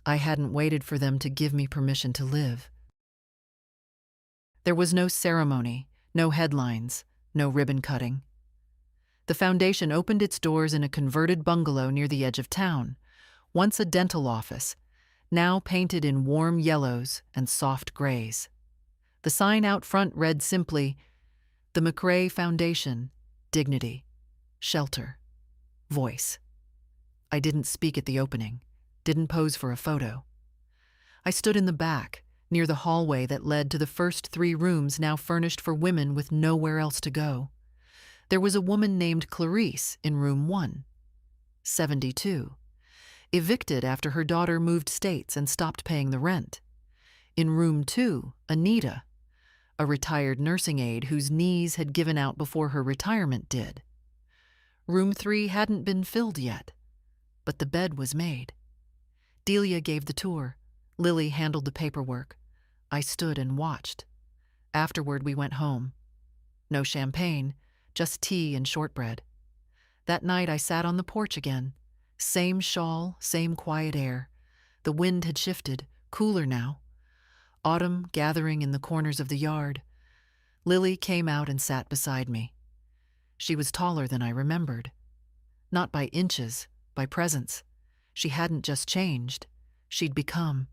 [SPEAKER 1] I hadn't waited for them to give me permission to live. There was no ceremony, no headlines, no ribbon cutting. The foundation opened its doors in a converted bungalow near the edge of town, once a dental office, now painted in warm yellows and soft grays. The sign out front read simply, "The McRae Foundation, Dignity, Shelter, Voice." I didn't speak at the opening, didn't pose for a photo. I stood in the back, near the hallway that led to the first 3 rooms now furnished for women with nowhere else to go. There was a woman named Clarice in room 1, 72, evicted after her daughter moved states and stopped paying the rent. In room 2, Anita, a retired nursing aide whose knees had given out before her retirement did. Room 3 hadn't been filled yet, but the bed was made. Delia gave the tour. Lily handled the paperwork. I stood and watched. Afterward, we went home. No champagne, just tea and shortbread. That night, I sat on the porch again. Same shawl, same quiet air. The wind had shifted, cooler now. Autumn gathering in the corners of the yard. Lily came out and sat beside me. She was taller than I remembered. Not by inches, by presence. She hadn't just changed. She'd become.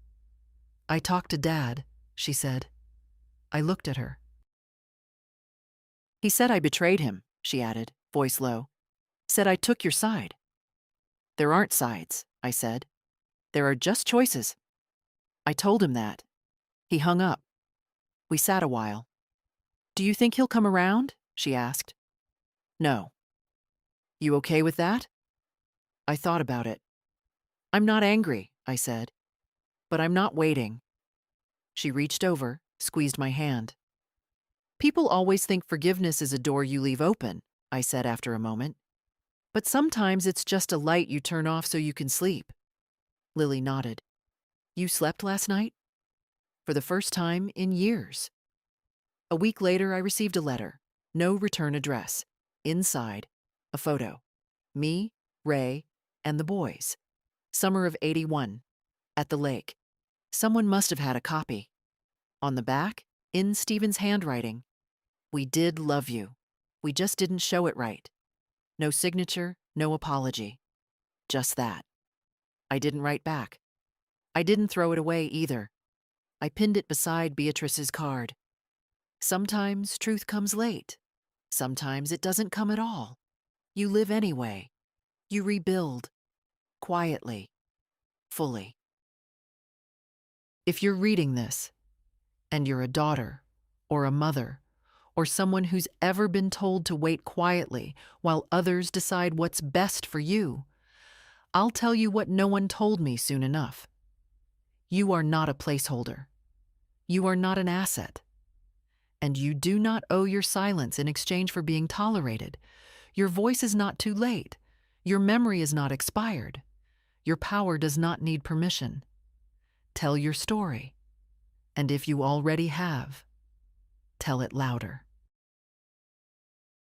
[SPEAKER 1] "I talked to Dad," she said. I looked at her. "He said I betrayed him," she added, voice low. "Said I took your side." "There aren't sides," I said. "There are just choices." I told him that. He hung up. We sat a while. "Do you think he'll come around?" she asked. "No." "You okay with that?" I thought about it. "I'm not angry," I said. "But I'm not waiting." She reached over, squeezed my hand. "People always think forgiveness is a door you leave open," I said after a moment. "But sometimes it's just a light you turn off so you can sleep." Lily nodded. "You slept last night?" "For the first time in years." A week later, I received a letter. No return address. Inside, a photo. Me, Ray, and the boys. Summer of '81. At the lake. Someone must have had a copy. On the back, in Stephen's handwriting, "We did love you. We just didn't show it right." No signature, no apology. Just that. I didn't write back. I didn't throw it away either. I pinned it beside Beatrice's card. Sometimes truth comes late. Sometimes it doesn't come at all. You live anyway. You rebuild. Quietly. Fully. If you're reading this, and you're a daughter, or a mother, or someone who's ever been told to wait quietly while others decide what's best for you, I'll tell you what no one told me soon enough. You are not a placeholder. You are not an asset. And you do not owe your silence in exchange for being tolerated. Your voice is not too late. Your memory is not expired. Your power does not need permission. Tell your story. And if you already have, tell it louder.